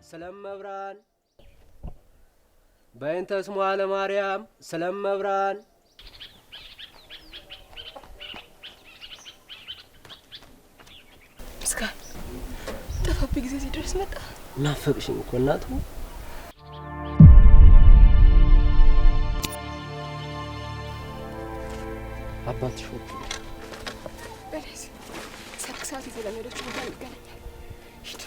ስለመብራን በእንተ ስሟ ለማርያም ስለመብራን ምስጋን ጠፋብኝ ጊዜ ሲደርስ መጣ። ናፈቅሽኝ እኮ እናቱ። አባትሽ ወጡ በለስ ሰርክ ሰዓት የተለመደችው ቦታ እንገናኛለን። ሂድ።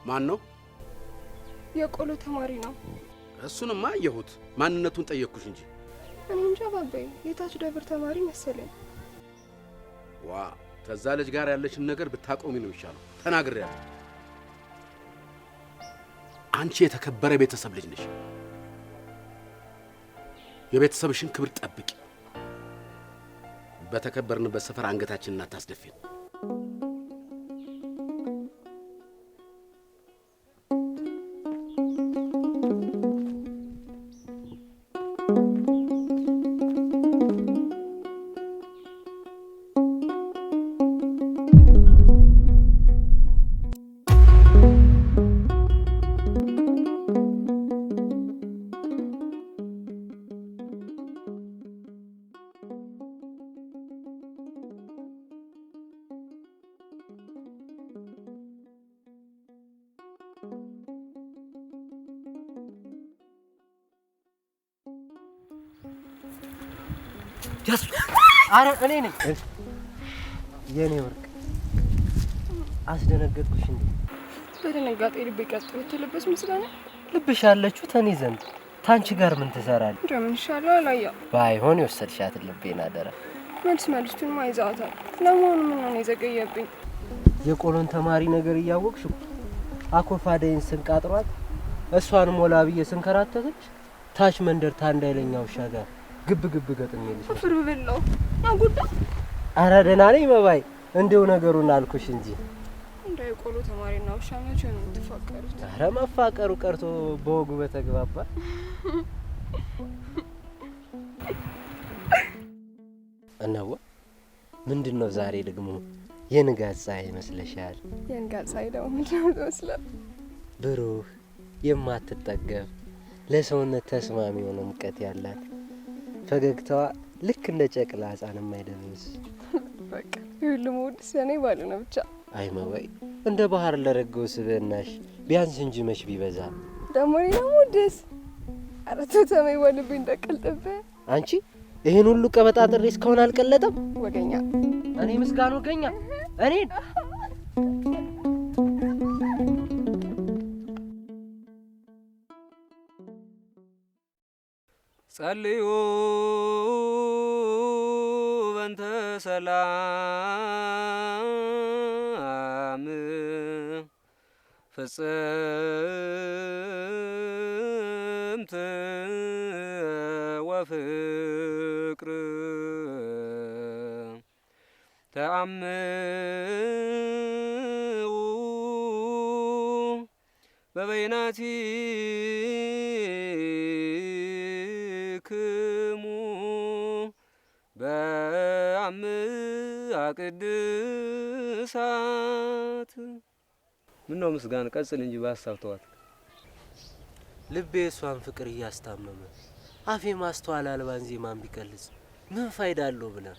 ማን ነው? የቆሎ ተማሪ ነው። እሱንማ አየሁት። ማንነቱን ጠየቅኩሽ እንጂ። እኔ እንጃ ባባዬ፣ የታች ደብር ተማሪ መሰለኝ። ዋ ከዛ ልጅ ጋር ያለሽን ነገር ብታቆሚ ነው ይሻለው። ተናግሬያለሁ። አንቺ የተከበረ ቤተሰብ ልጅ ነሽ። የቤተሰብሽን ክብር ጠብቂ። በተከበርንበት ሰፈር አንገታችንን አታስደፊን። አረ እኔ ነኝ የኔ ወርቅ። አስደነገጥኩሽ እንዴ? በደነጋጤ ልቤ ቀጥ የተለበስ ምስጋና ልብሽ ያለችው ተኔ ዘንድ ታንቺ ጋር ምን ትሰራለች? እንደምን ይሻላል አላያ ባይሆን የወሰድሻት ልቤን አደራ። መልስቱን ማይዛታል። ለመሆኑ ምን ነው የዘገየብኝ? የቆሎን ተማሪ ነገር እያወቅሽ አኮፋደይን ስንቃጥሯት እሷን ሞላ ብዬ ስንከራተተች ታች መንደር ታንዳይለኛ ውሻ ጋር ግብ ገጥሜልሽ ፍር ብለው አጉዳ። አረ ደህና ነኝ መባይ። እንደው ነገሩን አልኩሽ እንጂ እንደ የቆሎ ተማሪና ውሻ መቼ ነው የምትፋቀሩት? አረ መፋቀሩ ቀርቶ በወጉ በተግባባ። እናው ምንድነው ዛሬ ደግሞ የንጋት ፀሐይ ይመስለሻል? የንጋት ፀሐይ ደግሞ ምንድነው የምትመስለው? ብሩህ የማትጠገብ ለሰውነት ተስማሚ የሆነ ሙቀት ያላት ፈገግታዋ ልክ እንደ ጨቅላ ሕፃን የማይደብስ በቃ ሁሉም ወድስ እኔ ባሉ ነው ብቻ። አይ መባይ እንደ ባህር ለረገው ስብናሽ ቢያንስ እንጂ መች ቢበዛ ደግሞ እኔ ነው ወድስ። ኧረ ተው ተመይ ወልብኝ ተቀልጥብህ። አንቺ ይሄን ሁሉ ቀበጣጥሬ እስካሁን አልቀለጠም ወገኛ። እኔ ምስጋና ወገኛ እኔን ጸልዩ በእንተ ሰላም ፍጽምት ወፍቅር ተአምኡ በበይናቲ ክሙ በአምአ ቅድሳት። ምነው ምስጋና ቀጽል እንጂ በሀሳብ ተዋት። ልቤ እሷን ፍቅር እያስታመመ አፌ ማስተዋል አልባን ዜማን ቢቀልጽ ምን ፋይዳ አለው ብለን።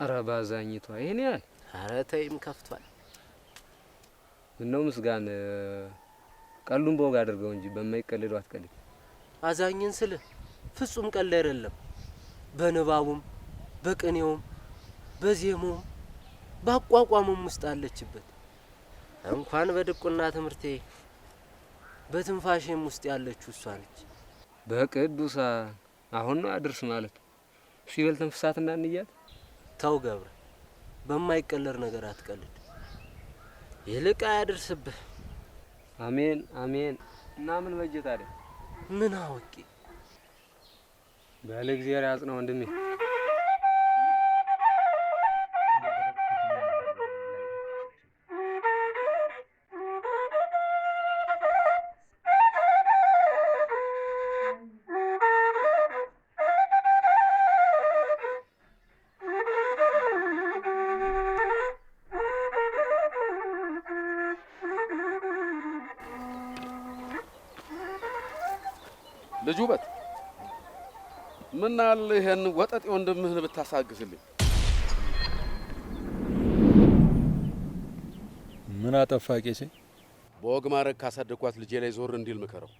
አረ ባዛኝቷ ይሄን ያህል። አረ ተይም ከፍቷል። ምነው ምስጋና ቀሉን በወግ አድርገው እንጂ በማይቀልዱ አትቀልድ። አዛኝን ስለ ፍጹም ቀልድ አይደለም። በንባቡም በቅኔውም በዜማውም ባቋቋሙም ውስጥ አለችበት። እንኳን በድቁና ትምህርቴ በትንፋሽም ውስጥ ያለችው እሷ ነች። በቅዱሳ አሁን ነው አድርስ ማለት ሲበል ተንፍሳትና እንያት። ተው ገብረ በማይቀለር ነገር አትቀልድ። ይልቅ አያድርስብህ። አሜን አሜን። እና ምን በጀት አይደል? ምን አውቄ ባለ እግዚአብሔር ያጽናው ወንድሜ። ልጅ ውበት ምናል ይሄን ወጠጤ ወንድምህን ብታሳግስልኝ። ምን አጠፋ ቄሴ? በወግ ማረግ ካሳደኳት ልጄ ላይ ዞር እንዲል ምከረው።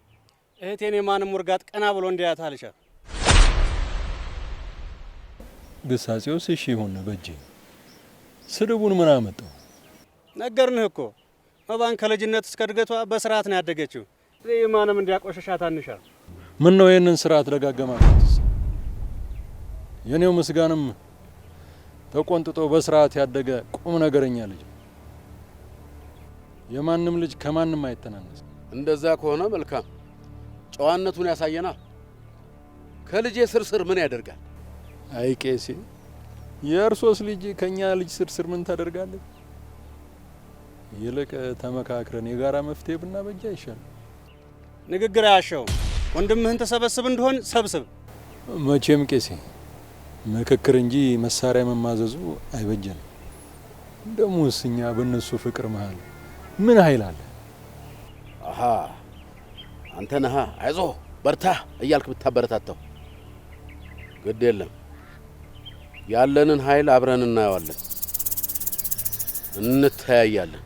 እህቴን የማንም ውርጋጥ ቀና ብሎ እንዲያት አልሻል። ግሳጼውስ እሺ ይሁን በጄ፣ ስድቡን ምን አመጣው? ነገርንህ እኮ መባን ከልጅነት እስከ እድገቷ በስርዓት ነው ያደገችው። የማንም እንዲያቆሸሻት አንሻል። ምን ነው ይሄንን ስርዓት ደጋገማችሁት? የኔው ምስጋንም ተቆንጥጦ በስርዓት ያደገ ቁም ነገረኛ ልጅ። የማንም ልጅ ከማንም አይተናነስ። እንደዛ ከሆነ መልካም፣ ጨዋነቱን ያሳየና። ከልጄ ስርስር ምን ያደርጋል? አይ ቄሴ፣ የእርሶስ ልጅ ከኛ ልጅ ስርስር ምን ታደርጋለች? ይልቅ ተመካክረን የጋራ መፍትሄ ብናበጃ ይሻላል። ንግግር አያሻውም። ወንድምህን ተሰበስብ እንደሆን ሰብስብ። መቼም ቄሴ ምክክር እንጂ መሳሪያ መማዘዙ አይበጀንም። ደሞስ እኛ በእነሱ ፍቅር መሃል ምን ኃይል አለ? አሃ አንተ ነህ አይዞህ በርታ እያልክ ብታበረታታው ግድ የለም። ያለንን ኃይል አብረን እናየዋለን፣ እንተያያለን።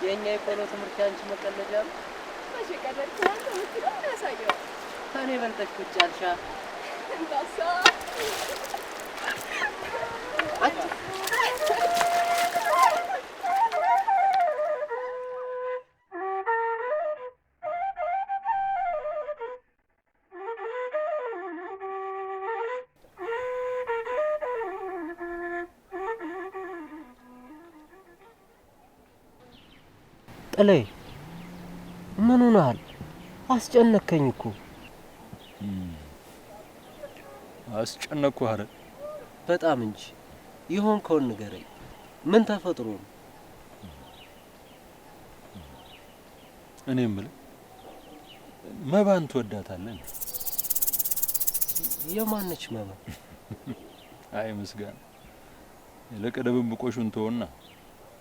የኛ የቆሎ ትምህርት ያንቺ መቀለጃ ነው። ማሽ ቀደርኩት ነው ያሳየው። እኔ በልጠሽ ቁጭ ያልሻ እንዳሳ ጥለይ ምን ሆነሃል? አስጨነከኝ እኮ። አስጨነቅኩ አይደል? በጣም እንጂ። ይሆንከውን ንገረኝ። ምን ተፈጥሮ ነው? እኔ የምልህ መባን ትወዳታለህ? የማነች መባ? አይ ምስጋና፣ ይልቅ ድብብቆሹን ተወና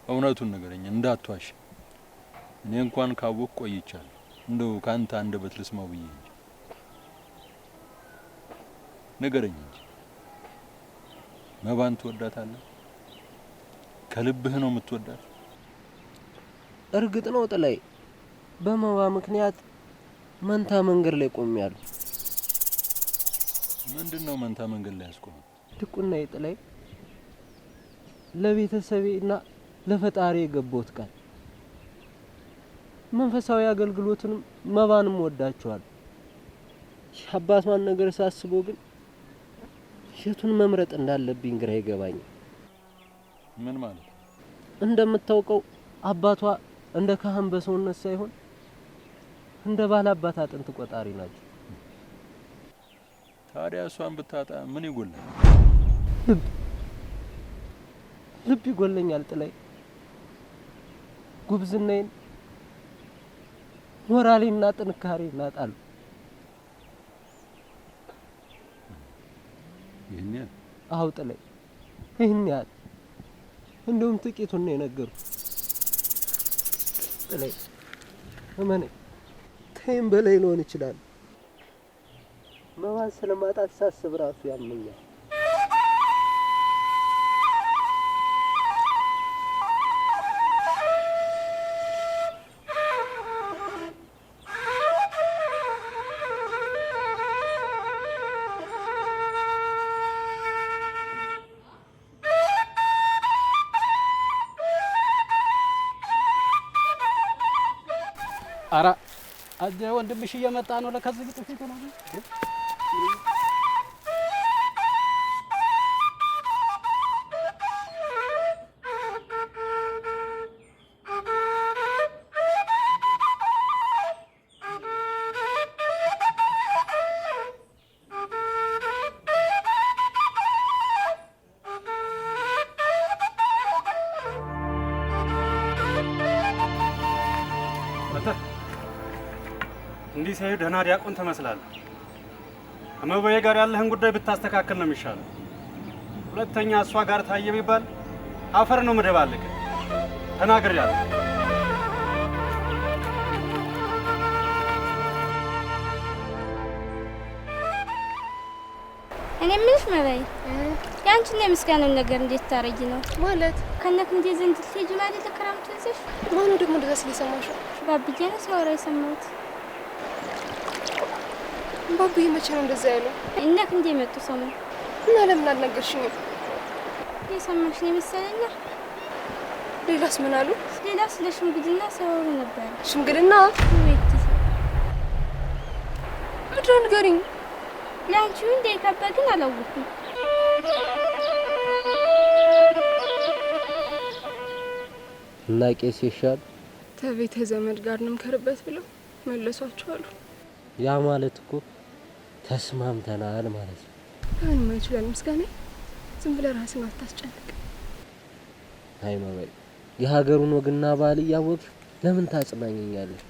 እውነቱን ንገረኝ፣ እንዳትዋሽ። እኔ እንኳን ካወቅ ቆይቻለሁ፣ እንደው ካንተ አንደበት ልስማው ብዬ እንጂ። ንገረኝ እንጂ መባን ትወዳታለህ? ከልብህ ነው የምትወዳት? እርግጥ ነው ጥላይ፣ በመባ ምክንያት መንታ መንገድ ላይ ቆሜያለሁ። ምንድነው መንታ መንገድ ላይ ያስቆመ? ድቁና ጥላይ፣ ለቤተሰቤና ለፈጣሪ የገባሁት ቃል መንፈሳዊ አገልግሎትንም መባንም ወዳቸዋለሁ። የአባቷን ነገር ሳስበው ግን የቱን መምረጥ እንዳለብኝ ግራ ይገባኛል። ምን ማለት? እንደምታውቀው አባቷ እንደ ካህን በሰውነት ሳይሆን እንደ ባለ አባት አጥንት ቆጣሪ ናቸው። ታዲያ እሷን ብታጣ ምን ይጎላል? ልብ ይጎለኛል ጥላይ። ጉብዝናዬን፣ ሞራሌና ጥንካሬ እናጣሉ። ይሄን ያህል? አዎ ጥላይ፣ ይሄን ያህል። እንደውም ጥቂቱን ነው የነገሩት። ጥላይ እመነኝ፣ ከይም በላይ ሊሆን ይችላል። መባን ስለማጣት ሳስብ ራሱ ያመኛል። አራ አጀ ወንድምሽ እየመጣ ነው። ለከዚህ ጥፊት ነው አንተ እንዲህ ሳይሆን ደህና ዲያቆን ትመስላለህ። ከመበየ ጋር ያለህን ጉዳይ ብታስተካከል ነው የሚሻለው። ሁለተኛ እሷ ጋር ታየ ቢባል አፈር ነው መደባለቅ። ተናግሬያለሁ። እኔ ምንሽ መባይ ያንቺና የምስጋናውን ነገር እንዴት ታረጊ ነው ማለት? ከነክ እንደ ዘንድ ልጅ ማለት ለከራምቱ ይዘሽ ማን ነው ደግሞ እንደዛ ሲሰማሽ? ባብዬ ነው ሲያወራ የሰማሁት። ባብዬ መቼ ነው እንደዛ ያለው? እነክ እንደ መጡ ሰሞን እና ለምን አልነገርሽኝም? የሰማሽ ነው መሰለኝ። ሌላስ ምን አሉ? ሌላ ስለ ሽምግልና ሲያወሩ ነበር። ሽምግልና? ወይት ምንድነው ንገሪኝ። ላንቺው እንደ ከባ ግን አላወኩም። እና ቄስ ይሻል ከቤተ ዘመድ ጋር እንምከርበት ብለው መለሷቸው አሉ። ያ ማለት እኮ ተስማምተናል ማለት ነው። ምን ማይችላል ምስጋና። ዝም ብለህ ራስን አታስጨንቅ። አይ መባይ የሀገሩን ወግና ባህል እያወቅሽ ለምን ታጽናኛለሽ?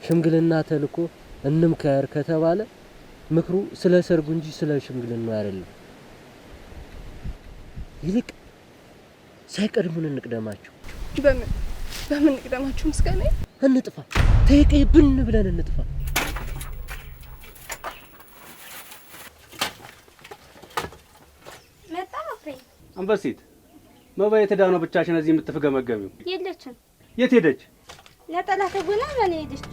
ሽምግልና ተልኮ እንምከር ከተባለ ምክሩ ስለ ሰርጉ እንጂ ስለ ሽምግልናው አይደለም። ይልቅ ሳይቀድሙን እንቅደማቸው። በምን እንቅደማቸው ምስጋና? እንጥፋ፣ ተይቀይ ብን ብለን እንጥፋ። መጣ አፍሬ አንበሲት መባ የት ሄዳ ነው ብቻሽን እዚህ የምትፍገመገሚው? የለችም። የት ሄደች? ነጠላ ተጎና ማን ሄደች?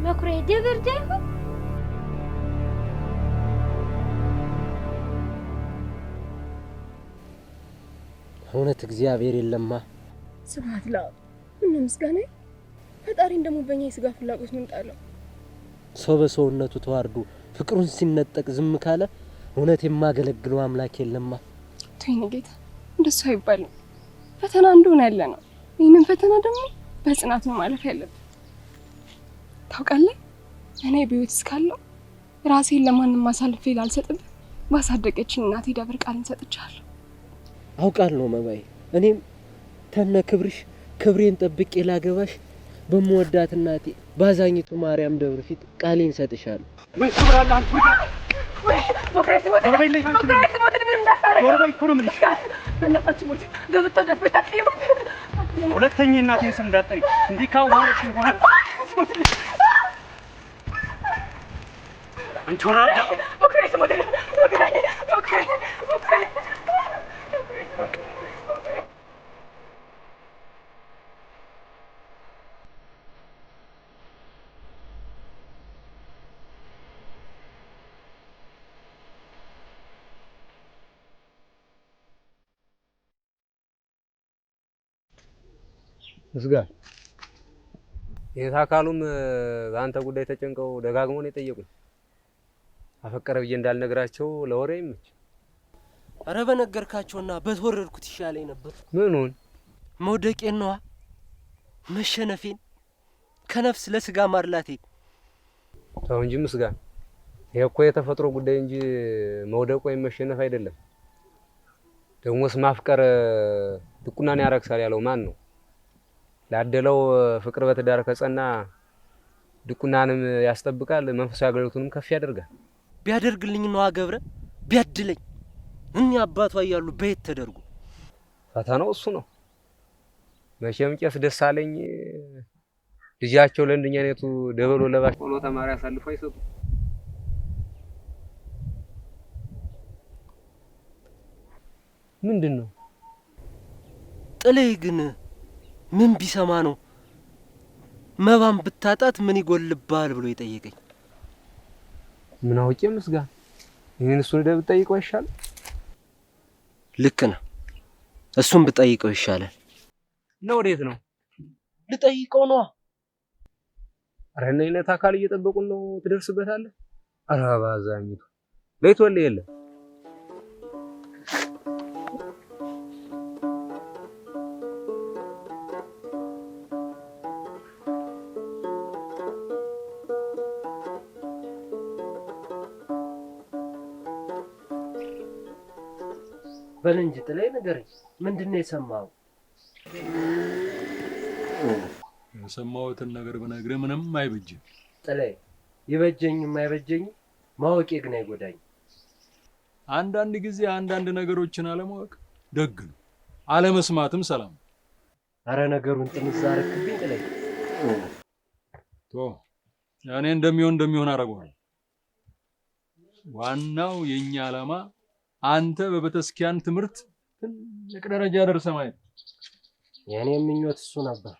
መኩሬ ደብር ዳይሆን እውነት እግዚአብሔር የለማ። ስብሐት ለአብ እና ምስጋና። ፈጣሪን ደግሞ በእኛ የስጋ ፍላጎት ምን ጣለው? ሰው በሰውነቱ ተዋርዶ ፍቅሩን ሲነጠቅ ዝም ካለ እውነት የማገለግለው አምላክ የለማ። ተይኝ ጌታ፣ እንደሱ አይባልም። ፈተና እንደሆነ ያለ ነው። ይህንን ፈተና ደግሞ በጽናት ነው ማለፍ ያለብን። ታውቃለህ፣ እኔ በህይወት እስካለሁ ራሴን ለማንም አሳልፌ ላልሰጥብ ባሳደገችኝ እናቴ ደብር ቃል እንሰጥቻለሁ። አውቃለሁ መባይ፣ እኔም ተነ ክብርሽ ክብሬን ጠብቄ ላገባሽ በመወዳት እናቴ ባዛኝቱ ማርያም ደብር ፊት ቃሌን ሰጥሻለሁ። ምን ክብር አለ አንተ? ሁለተኛ እናቴን ስም እንዳትጠሪ። እንዲህ ካወራሽ እንኳን አንቺ ወራዳ ምስጋን የት አካሉም በአንተ ጉዳይ ተጨንቀው ደጋግሞ ነው የጠየቁኝ። አፈቀረ ብዬ እንዳልነግራቸው ለወሬ ይመች። አረ በነገርካቸውና በተወረድኩት ይሻለኝ ነበር። ምኑን? መውደቄን ነዋ፣ መሸነፌን፣ ከነፍስ ለስጋ ማርላቴ። ተው እንጂ ምስጋን፣ ይሄ እኮ የተፈጥሮ ጉዳይ እንጂ መውደቅ ወይም መሸነፍ አይደለም። ደግሞስ ማፍቀር ድቁናን ያረክሳል ያለው ማን ነው? ላደለው ፍቅር በትዳር ከጸና ድቁናንም ያስጠብቃል፣ መንፈሳዊ አገልግሎቱንም ከፍ ያደርጋል። ቢያደርግልኝ ነዋ ገብረ፣ ቢያድለኝ። እኛ አባቷ እያሉ በየት ተደርጎ? ፈተናው እሱ ነው። መቼም ቄስ ደስ አለኝ ልጃቸው ለእንደኛ አይነቱ ደበሎ ለባሽ ቆሎ ተማሪ አሳልፈው አይሰጡ። ምንድነው ጥሌ ግን ምን ቢሰማ ነው መባን ብታጣት ምን ይጎልባል ብሎ የጠየቀኝ? ምን አውቄ ምስጋን፣ ይሄን እሱን ደብ ጠይቀው ይሻላል። ልክ ነህ፣ እሱን ብጠይቀው ይሻላል። ነው ወዴት ነው? ልጠይቀው ነው። አረ እነኝነት አካል እየጠበቁን ነው። ትደርስበታለህ። አረ ባዛኝቱ ለይቶልህ የለ በል እንጂ ጥላይ ንገረኝ፣ ምንድነው የሰማው? የሰማሁትን ነገር ብነግርህ ምንም አይበጅም። ጥላይ ይበጀኝም አይበጀኝም ማወቄ ግን አይጎዳኝ። አንዳንድ ጊዜ አንዳንድ ነገሮችን አለማወቅ ደግ ነው፣ አለመስማትም ሰላም። አረ ነገሩን ጥምዝ አረክብኝ ጥላይ። እኔ እንደሚሆን አደርገዋለሁ። ዋናው የኛ ዓላማ አንተ በቤተክርስቲያን ትምህርት ትልቅ ደረጃ ደርሰህ ማየት። የኔ ምኞት እሱ ነበር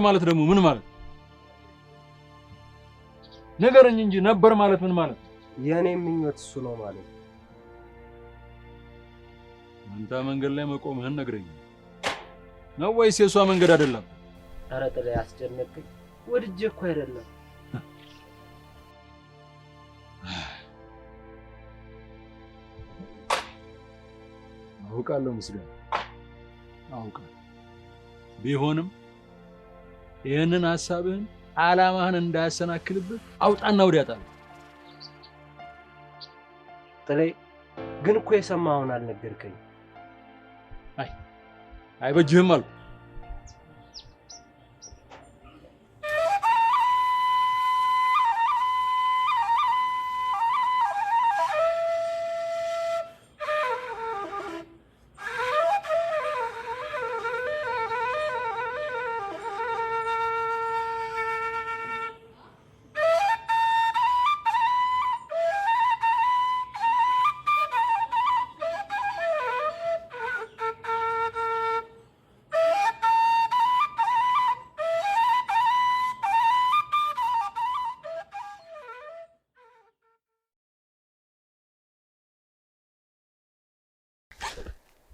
ማለት ደግሞ ምን ማለት? ንገረኝ እንጂ ነበር ማለት ምን ማለት? የኔ ምኞት እሱ ነው ማለት። አንተ መንገድ ላይ መቆምህን ነግረኝ ነው ወይስ የሷ መንገድ አይደለም? ኧረ ጥላይ አስጨነቅኝ። ወድጄ እኮ አይደለም። አውቃለሁ ምስጋና፣ አውቃለሁ። ቢሆንም ይህንን ሐሳብህን ዓላማህን እንዳያሰናክልብህ አውጣና ወዲያ ጣል። ጥላይ ግን እኮ የሰማኸውን አልነገርከኝ። አይበጅህም አልኩ።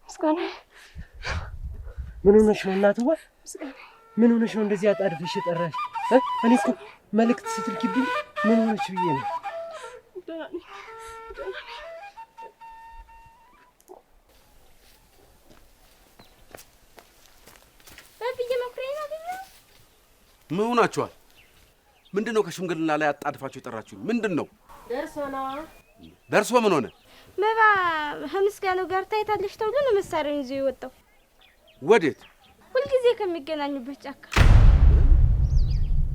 ምስጋና ምን ሆነሽ ነው እናትዋ? ምን ሆነሽ ነው እንደዚህ አጣድፈሽ የጠራሽ? እኔ እኮ መልእክት ስትልኪብኝ ምን ሆነች ብዬ ነው። ምን ሆናችኋል? ምንድነው ከሽምግልና ላይ አጣድፋችሁ የጠራችሁ? ምንድነው? ደርሶ ምን ሆነ? መባ ከምስጋናው ጋር ታይታለሽ ተብሎ ነው መሳሪያውን ይዞ የወጣው። ወዴት? ሁልጊዜ ከሚገናኙበት ጫካ።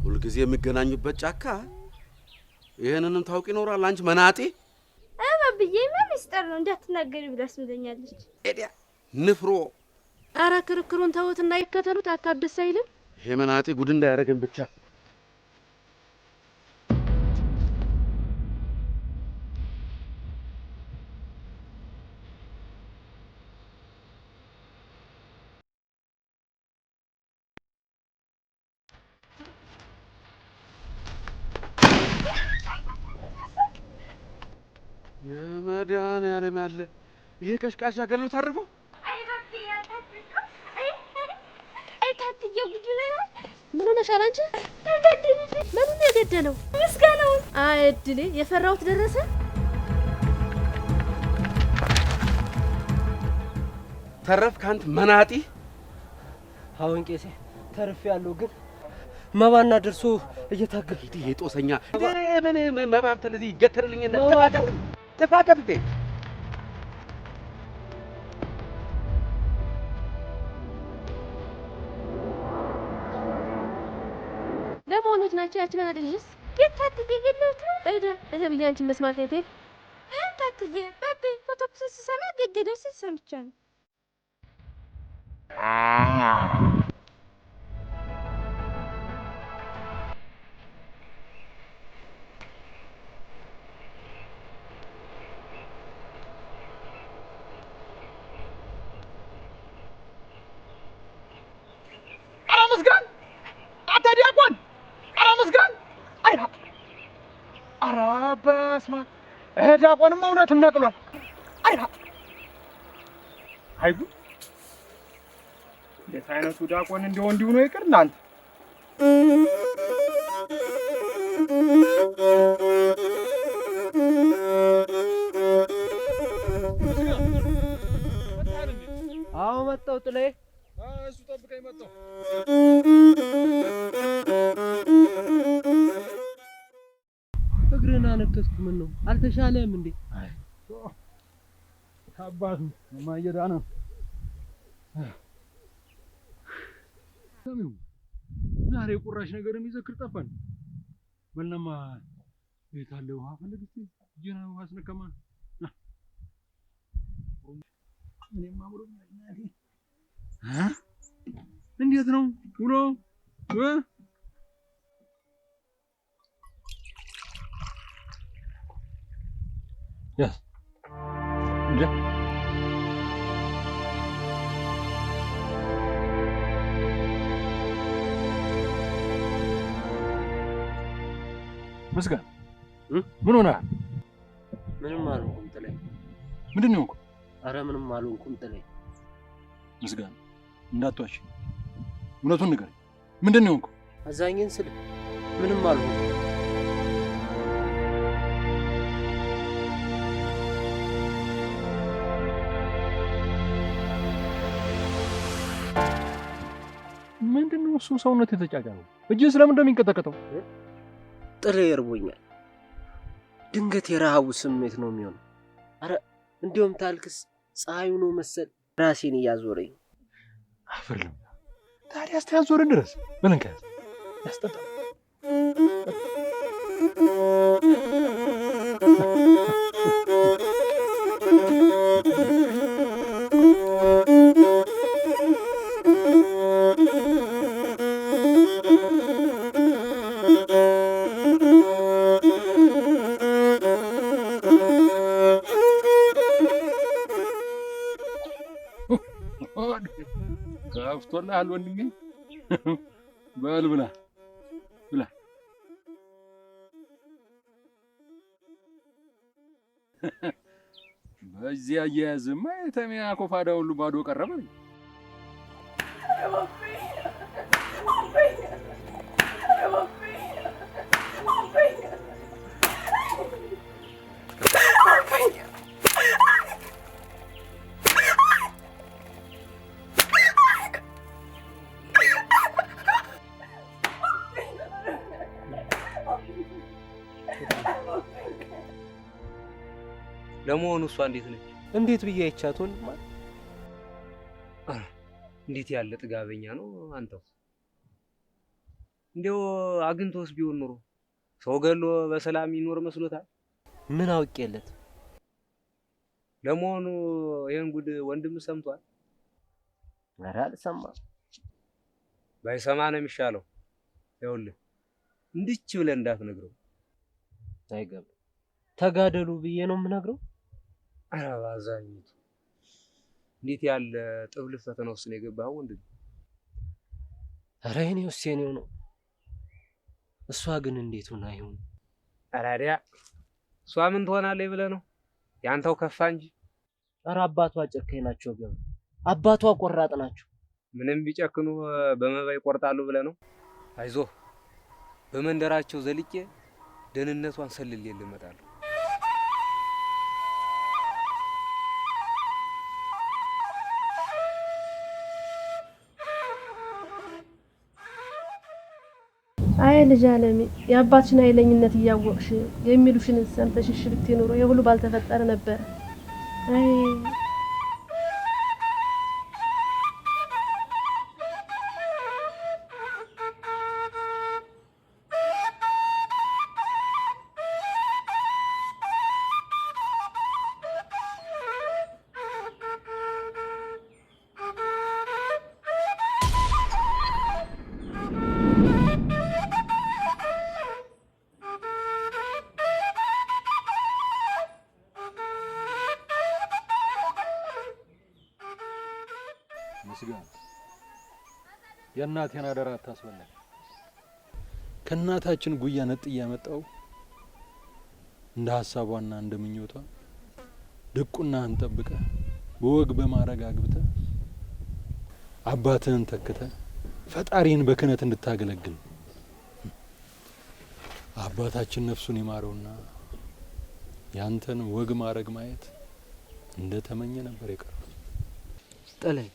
ሁልጊዜ የሚገናኙበት ጫካ? ይሄንንም ታውቂ ይኖራል አንቺ መናጤ? አባብዬ ምን ሚስጥር ነው እንዳትናገሪ ብላ ስምደኛለች። ኤዲያ ንፍሮ። አረ ክርክሩን ተውትና ይከተሉት። አታደስ አይልም። ይሄ መናጤ ጉድ እንዳያደርገን ብቻ። የመድኃኒዓለም ያለ ይሄ ቀሽቃሻ ገለው ታርፈው ምን ሆነሻል አንቺ? ምኑን የገደለው? ምስጋናውን። አይ እድሌ፣ የፈራሁት ደረሰ። ተረፍክ አንተ መናጢ። አሁን ቄሴ ተርፌያለሁ፣ ግን መባና ደርሶ እየታገለ የጦሰኛ ምን መባብ ተለዚህ ይገተርልኝ እና ተፋቀፍቴ ለሞኖች ናቸው። ያቺ ለናደልሽስ የታትዬ ገለቱ እደም አንቺን መስማት አይቴ ታትዬ ባቤ ፎቶክስ ሲሰማ ገደለው ሲል ሰምቻለሁ። በስመ አብ ዲያቆንማ እውነትም ነቅሏል። አይጉ እንዴት አይነቱ ዲያቆን እንደው እንዲሁ ነው ይቅር እናንተ። አዎ መጣሁ ጥላዬ። እሱ ጠብቀኝ መጣሁ። እግርህን አነከስኩ። ምን ነው አልተሻለም እንዴ? አይ አባቱ ማየዳ ነው። ሰሚው ዛሬ ቁራሽ ነገር የሚዘክር ጠፋን። በልናማ ቤት አለ ውሃ ፈልግ እስቲ ጀና ውሃ አስነከማ እኔም አምሮኛል እናቴ። እንዴት ነው ውሎ? ያስ እንዴ መስጋን ምን ሆነ? ምንም አልሆንኩም ጥላይ። ምንድን ነው? አረ ምንም አልሆንኩም ጥላይ። መስጋን እንዳትዋሽ፣ እውነቱን ንገረኝ። ምንድን ነው? አዛኝን ስል ምንም አልሆንኩም። ምንድን ነው እሱ ሰውነት የተጫጫነው? እጅህ ስለምን እንደሚንቀጠቀጠው? ጥላይ እርቦኛል። ድንገት የረሃቡ ስሜት ነው የሚሆነው። አረ እንዲያውም ታልክስ ፀሐዩ ነው መሰል ራሴን እያዞረኝ። አፈርልም ታዲያ እስቲ ድረስ በለንከ ያስጠጣል። ከፍቶልሃል ወንድሜ። በል ብላ ብላ። በዚህ አያያዝማ የተሚያ ኮፋዳ ሁሉ ባዶ ቀረበ። ለመሆኑ እሷ እንዴት ነች? እንዴት ብዬ አይቻት ወንድማ? እንዴት ያለ ጥጋበኛ ነው አንተው። እንዴው አግኝቶስ ቢሆን ኑሮ ሰው ገሎ በሰላም ይኖር መስሎታል? ምን አውቄለት? ለመሆኑ ይሄን ጉድ ወንድም ሰምቷል? ኧረ አልሰማም። ባይሰማ ነው የሚሻለው። ይኸውልህ እንድች ብለህ እንዳትነግረው። አይገባም። ተጋደሉ ብዬ ነው የምነግረው። ኧረ ባዛኝቱ እንዴት ያለ ጥብልፍ ፈተና ውስጥ ነው የገባኸው ወንድም? ኧረ የኔው ነው። እሷ ግን እንዴት ሆና ይሁን? አራዲያ እሷ ምን ትሆናለች ብለህ ነው? ያንተው ከፋ እንጂ። ኧረ አባቷ ጨካኝ ናቸው ገብ አባቷ ቆራጥ ናቸው። ምንም ቢጨክኑ በመባ ይቆርጣሉ ብለህ ነው? አይዞህ በመንደራቸው ዘልቄ ደህንነቷን ሰልል እመጣለሁ። አይ ልጅ አለሜ የአባትሽን ኃይለኝነት እያወቅሽ የሚሉሽን ሰምተሽ እሺ ብትይ ኖሮ የሁሉ ባልተፈጠረ ነበር። አይ መስጋን የእናቴን አደራ አታስበላኝ። ከእናታችን ጉያ ነጥ እያመጣው እንደ ሐሳቧና እንደ ምኞቷ ድቁናህን ጠብቀህ በወግ በማረግ አግብተህ አባትህን ተክተህ ፈጣሪን በክህነት እንድታገለግል አባታችን ነፍሱን ይማረውና ያንተን ወግ ማረግ ማየት እንደ ተመኘ ነበር የቀረው። ጥላይ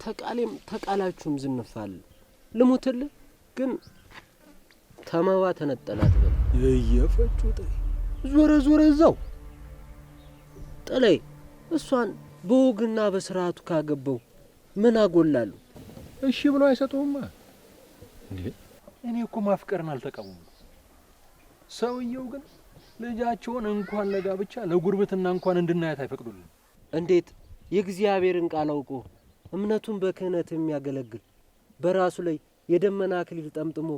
ተቃሌም ተቃላችሁም ዝንፋል ልሙትልህ ግን ተመዋ ተነጠላት በል የየፈጩ ዞረ እዛው ጥላይ እሷን በወግና በስርዓቱ ካገባው ምን አጎላሉ? እሺ ብሎ አይሰጡማ። እኔ እኮ ማፍቀርን አልተቃወምኩም። ሰውየው ግን ልጃቸውን እንኳን ለጋብቻ ለጉርብትና እንኳን እንድናያት አይፈቅዱልን። እንዴት የእግዚአብሔርን ቃል አውቆ እምነቱን በክህነት የሚያገለግል በራሱ ላይ የደመና አክሊል ጠምጥሞ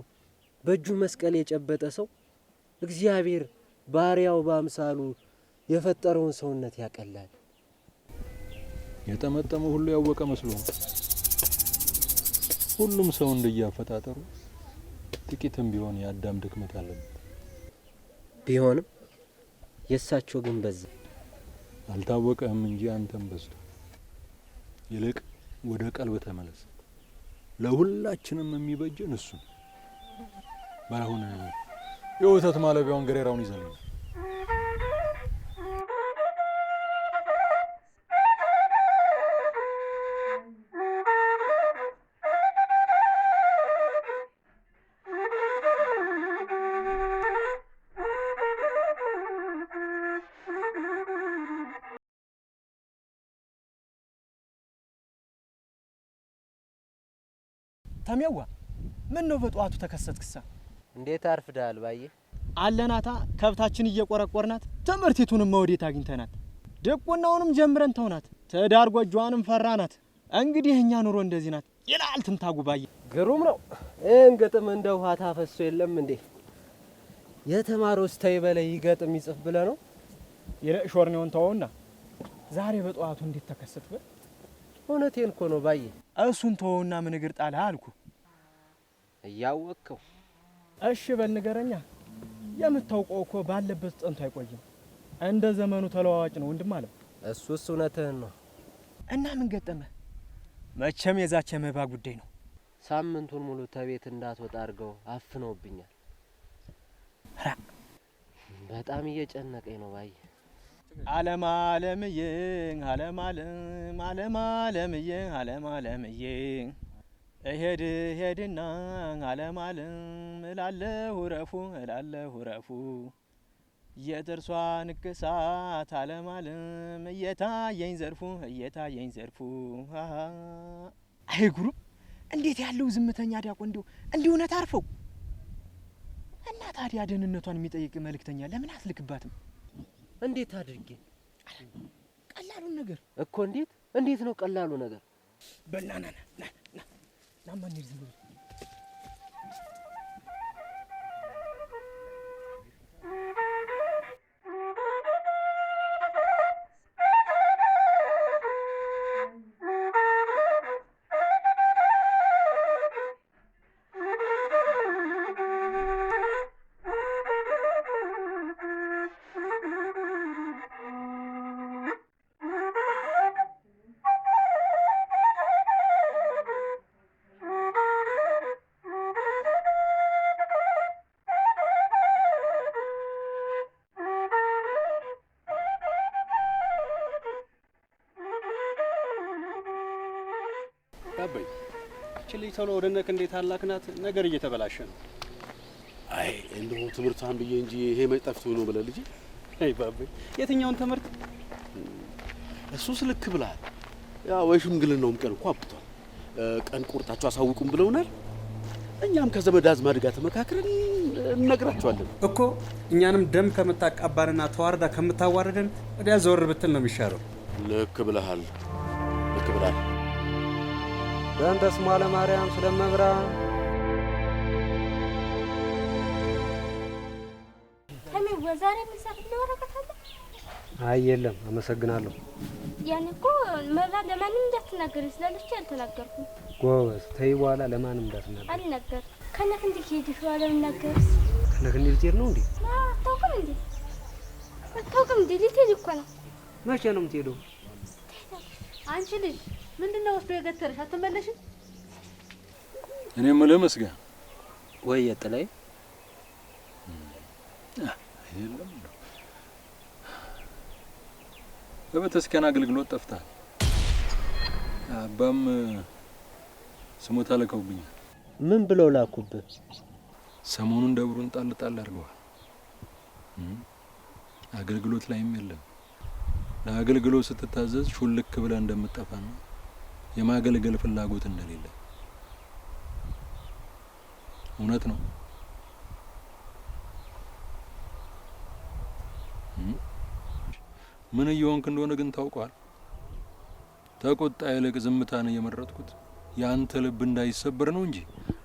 በእጁ መስቀል የጨበጠ ሰው እግዚአብሔር ባሪያው በአምሳሉ የፈጠረውን ሰውነት ያቀላል? የጠመጠመው ሁሉ ያወቀ መስሎ ሁሉም ሰው እንደያፈጣጠሩ ጥቂትም ቢሆን የአዳም ድክመት አለበት። ቢሆንም የእሳቸው ግን በዛ። አልታወቀህም እንጂ አንተም በዝቶ። ይልቅ ወደ ቀልብ ተመለስ። ለሁላችንም የሚበጀን እሱ። ባይሆን የወተት ማለቢያውን ገሬራውን ይዘልኝ። ተሜዋ ምን ነው በጠዋቱ ተከሰትክሳ? እንዴት አርፍዳል ባዬ? አለናታ ከብታችን እየቆረቆርናት ትምህርቲቱንም መውዴት አግኝተናት ደቆናውንም ጀምረን ተውናት ትዳር ጎጆዋንም ፈራናት። እንግዲህ እኛ ኑሮ እንደዚህ ናት ይላል ትንታጉ ባዬ። ግሩም ነው። እንገጥም እንደ ውሃ ታፈሶ የለም እንዴ? የተማረው ስታይ በላይ ይገጥም ይጽፍ ብለ ነው? ይረሾርኔውን ተውና ዛሬ በጠዋቱ እንዴት ተከሰትክ? እውነቴን እኮ ነው ባዬ። እሱን ተውና ምን እግር ጣልህ አልኩ። እያወቅከው እሺ በል ንገረኛ። የምታውቀው እኮ ባለበት ጸንቶ አይቆይም። እንደ ዘመኑ ተለዋዋጭ ነው ወንድም አለ። እሱስ እውነትህን ነው። እና ምን ገጠመ? መቼም የዛች የመባ ጉዳይ ነው። ሳምንቱን ሙሉ ተቤት እንዳትወጣ አድርገው አፍነውብኛል። በጣም እየጨነቀኝ ነው ባዬ። ዓለም ዓለምዬ ዓለም ዓለም ዓለም ዓለምዬ ዓለም ዓለምዬ እሄድ ሄድና ዓለም ዓለም እላለሁ ረፉ እላለሁ ረፉ የጥርሷ ንቅሳት ዓለም ዓለም እየታየኝ ዘርፉ እየታየኝ ዘርፉ። አይ ጉሩም እንዴት ያለው ዝምተኛ ዲያቆን እንዲሁ እውነት አርፈው እና ታዲያ ደህንነቷን የሚጠይቅ መልእክተኛ ለምን አትልክባትም? እንዴት አድርጌ? ቀላሉን ነገር እኮ እንዴት ነው ቀላሉ ነገር? በላና ና ማን ይርዝም ብሎ አባይ እቺ ቶሎ ወደ ነክ እንዴት አላክናት? ነገር እየተበላሸ ነው። አይ እንደው ትምህርቷን ብዬ እንጂ ይሄ መጠፍቶ ነው ብለህ ልጅ። አይ ባባይ የትኛውን ትምህርት? እሱስ ልክ ብለሃል። ያው የሽምግልናውም ቀን እኮ አብቷል። ቀን ቁርጣቸው አሳውቁም ብለውናል። እኛም ከዘመድ አዝማድ ጋር ተመካክረን እንነግራቸዋለን እኮ። እኛንም ደም ከምታቃባንና ተዋርዳ ከምታዋርደን ወዲያ ዘወር ብትል ነው የሚሻለው። ልክ ብለሃል፣ ልክ ብለሃል። በእንተ ስሟ ለማርያም ስለመብራን ተሜዋ ዛሬ ምሳፍት ለወረቀት አለ? አይ የለም፣ አመሰግናለሁ። ያን እኮ መባ ለማንም እንዳትናገር ስላለች አልተናገርኩም። ጎበዝ ተይ፣ በኋላ ለማንም እንዳትናገር። አልናገር ከነክ እንዴ ሄድሽ ዋለ ምናገርስ? ከነክ እንዴ ልትሄድ ነው እንዴ? አታውቅም እንዴ? አታውቅም እንዴ? ልትሄድ እኮ ነው። መቼ ነው የምትሄደው? አንቺ ልጅ ምንድነው ወስዶ የገተረሽ? አትመለሽም? እኔ የምልህ መስገን ወይ የጥላይ አይደለም በቤተክርስቲያን አገልግሎት ጠፍተሃል። አባም ስሞታ ልከውብኛል። ምን ብለው ላኩብህ? ሰሞኑን ደብሩን ጣል ጣል አድርገዋል። አገልግሎት ላይም የለም። ለአገልግሎት ስትታዘዝ ሹልክ ብለህ እንደምትጠፋና የማገልገል ፍላጎት እንደሌለ እውነት ነው። ምን እየሆንክ እንደሆነ ግን ታውቀዋል። ተቆጣ ይልቅ ዝምታን እየመረጥኩት ያንተ ልብ እንዳይሰበር ነው እንጂ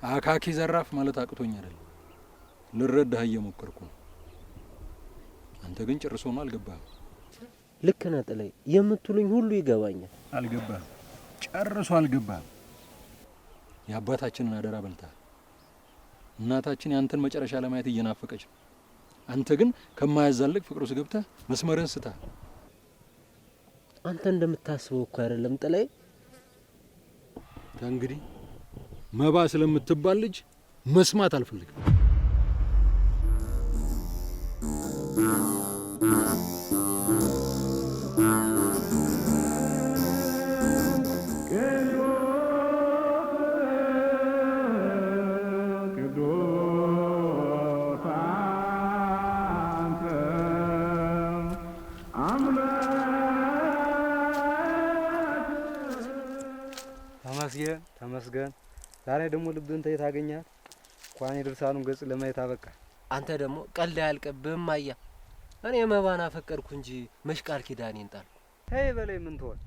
አካኪ ዘራፍ ማለት አቅቶኝ አይደለም። ልረዳህ እየሞከርኩ ነው። አንተ ግን ጭርሶ ነው አልገባህም። ልክ ነህ ጥላይ፣ የምትሉኝ ሁሉ ይገባኛል። አልገባህም፣ ጨርሶ አልገባህም። የአባታችንን አደራ በልተሃል። እናታችን ያንተን መጨረሻ ለማየት እየናፈቀች ነው። አንተ ግን ከማያዛልቅ ፍቅር ውስጥ ገብተህ መስመርን ስተሃል። አንተ እንደምታስበው እኮ አይደለም ጥላይ። እንግዲህ መባ ስለምትባል ልጅ መስማት አልፈልግም። ተመስገን። ዛሬ ደግሞ ልብህን ተየት አገኘህ? እንኳን የድርሳኑን ገጽ ለማየት አበቃ። አንተ ደግሞ ቀልድ አያልቅብህም አያ። እኔ መባን አፈቀርኩ እንጂ መች ቃል ኪዳኔን ጣልኩ። ተይ በላይ ምን ትሆን?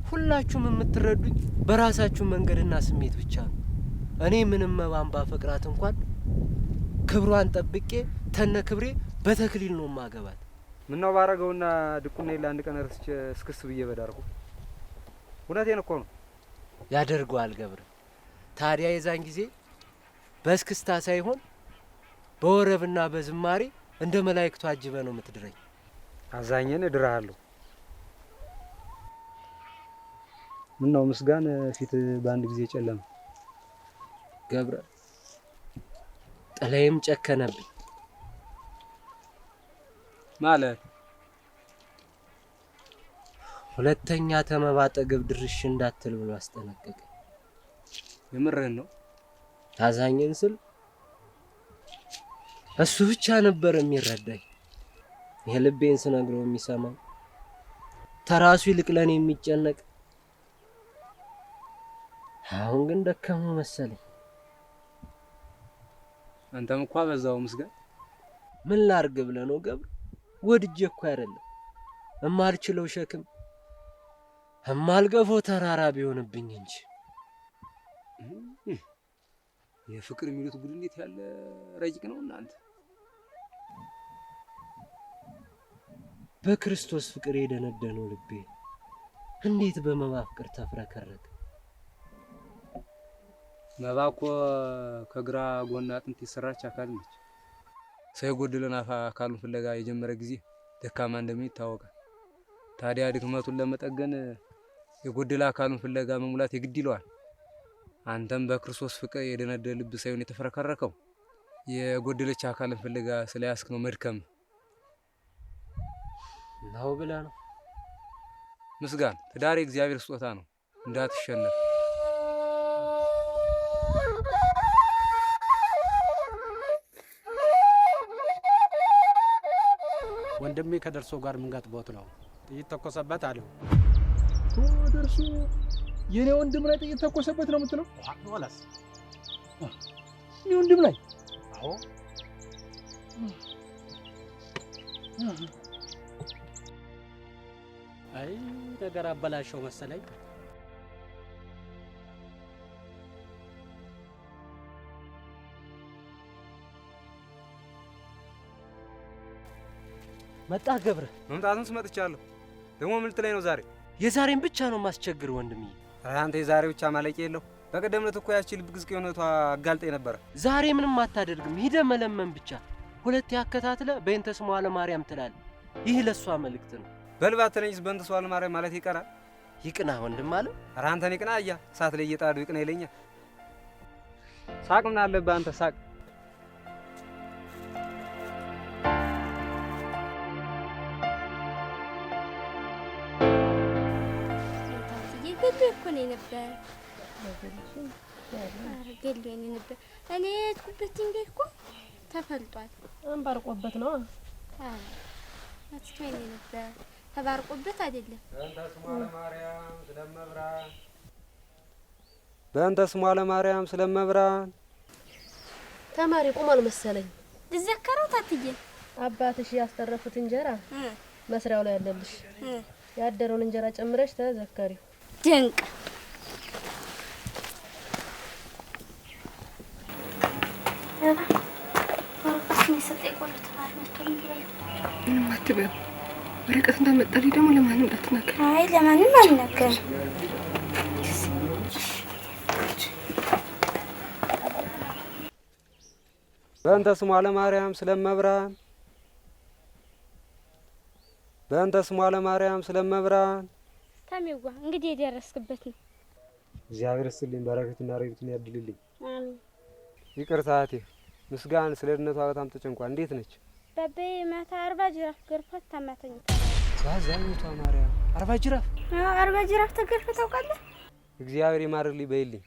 ሁላችሁም የምትረዱኝ በራሳችሁ መንገድና ስሜት ብቻ ነው። እኔ ምንም መባን ባፈቅራት እንኳን ክብሯን ጠብቄ ተነ ክብሬ በተክሊል ነው ማገባት። ምነው ባረገውና ድቁና ይላ አንድ ቀን እርስቼ እስክስ ብዬ በዳርኩ። እውነቴን እኮ ነው። ያደርገዋል ገብረ። ታዲያ የዛን ጊዜ በእስክስታ ሳይሆን በወረብና በዝማሬ እንደ መላእክቱ አጅበ ነው የምትድረኝ። አዛኘን እድራለሁ። ምነው ምስጋን ፊት በአንድ ጊዜ ጨለመ? ገብረ ጥላዬም ጨከነብኝ ማለት ሁለተኛ ተመባ አጠገብ ድርሽ እንዳትል ብሎ አስጠነቀቀ። የምርህን ነው? ታዛኝን ስል እሱ ብቻ ነበር የሚረዳኝ፣ የልቤን ስነግረው የሚሰማኝ፣ ተራሱ ይልቅ ለኔ የሚጨነቅ። አሁን ግን ደከመው መሰለኝ። አንተም እኮ በዛው ምስጋን። ምን ላርግ ብለህ ነው ገብረ? ወድጄ እኮ አይደለም። እማልችለው ሸክም እማልገፈው ተራራ ቢሆንብኝ እንጂ። የፍቅር የሚሉት ጉድ እንዴት ያለ ረጅቅ ነው እናንተ። በክርስቶስ ፍቅር የደነደነው ልቤ እንዴት በመባ ፍቅር ተፍረከረከ። መባ እኮ ከግራ ጎን አጥንት የሰራች አካል ነች። ሰው የጎደለን አካሉን ፍለጋ የጀመረ ጊዜ ደካማ እንደምን ይታወቃል። ታዲያ ድክመቱን ለመጠገን የጎደለ አካሉን ፍለጋ መሙላት የግድ ይለዋል። አንተም በክርስቶስ ፍቅር የደነደነ ልብ ሳይሆን የተፈረከረከው የጎደለች አካልን ፍለጋ ስለያስክ ነው መድከም ነው ብለህ ነው። ምስጋን ትዳር የእግዚአብሔር ስጦታ ነው፣ እንዳትሸነፍ። ወንድሜ ከደርሶ ጋር ምን ገጥሞት ነው? ጥይት ተኮሰበት አለው። ደርሶ የኔ ወንድም ላይ ጥይት ተኮሰበት ነው የምትለው? ወላስ የኔ ወንድም ላይ? አዎ። አይ ነገር አበላሸው መሰለኝ። መጣ ገብረ? መምጣቱን ስመጥቻለሁ። ደግሞ ምን ልትለኝ ነው ዛሬ? የዛሬን ብቻ ነው ማስቸግር ወንድምዬ። አንተ የዛሬ ብቻ ማለቂያ የለው። በቀደም ዕለት እኮ ያቺ ልብ ግዝቅ የሆነቷ አጋልጠኝ ነበረ። ዛሬ ምንም አታደርግም፣ ሂደ መለመን ብቻ። ሁለት ያከታትለ በእንተ ስሟ ለማርያም ትላል። ይህ ለሷ መልእክት ነው። በልባት ተለኝስ በእንተ ስሟ ለማርያም ማለት ይቀራል? ይቅና ወንድም አለ። ኧረ አንተን ይቅና አያ እሳት ላይ እየጣዱ ይቅና ይለኛል። ሳቅ ምን አለብህ አንተ ሳቅ። ገሎኝ ነበር። ገሎኝ ነበር። እኔ የሄድኩበት ድንጋይ እኮ ተፈልጧል። አንባርቆበት ነው። መጥቶኝ ነበር። ተባርቆበት አይደለም። በእንተ ስሟ ለማርያም ስለመብራን ተማሪ ቁሟል መሰለኝ። ልዘከረው ታትዬ አባትሽ ያስተረፉት እንጀራ መስሪያው ላይ ያለልሽ ያደረውን እንጀራ ጨምረሽ ተዘከሪው። ድንቅ አትበይው። ወረቀት እንዳመጣልኝ ደግሞ ለማንም እንዳትናገር። አይ ለማንም አልናገርም። በእንተ ስሟ ለማርያም ስለመብራን በእንተ ስሟ ለማርያም ስለመብራን ታሚዋ እንግዲህ የደረስክበት ነው። እግዚአብሔር ይስጥልኝ፣ በረከትና ረድኤቱን ያድልልኝ። አሜን። ይቅርታ እህቴ፣ ምስጋና ስለ ድነቷ በጣም ተጨንቋል። እንዴት ነች? በቤ ማታ 40 ጅራፍ ገርፋት ታማተኝታ። ባዛኝቷ ማርያም 40 ጅራፍ 40 ጅራፍ ተገርፈ ታውቃለህ? እግዚአብሔር ይማርልኝ በይልኝ።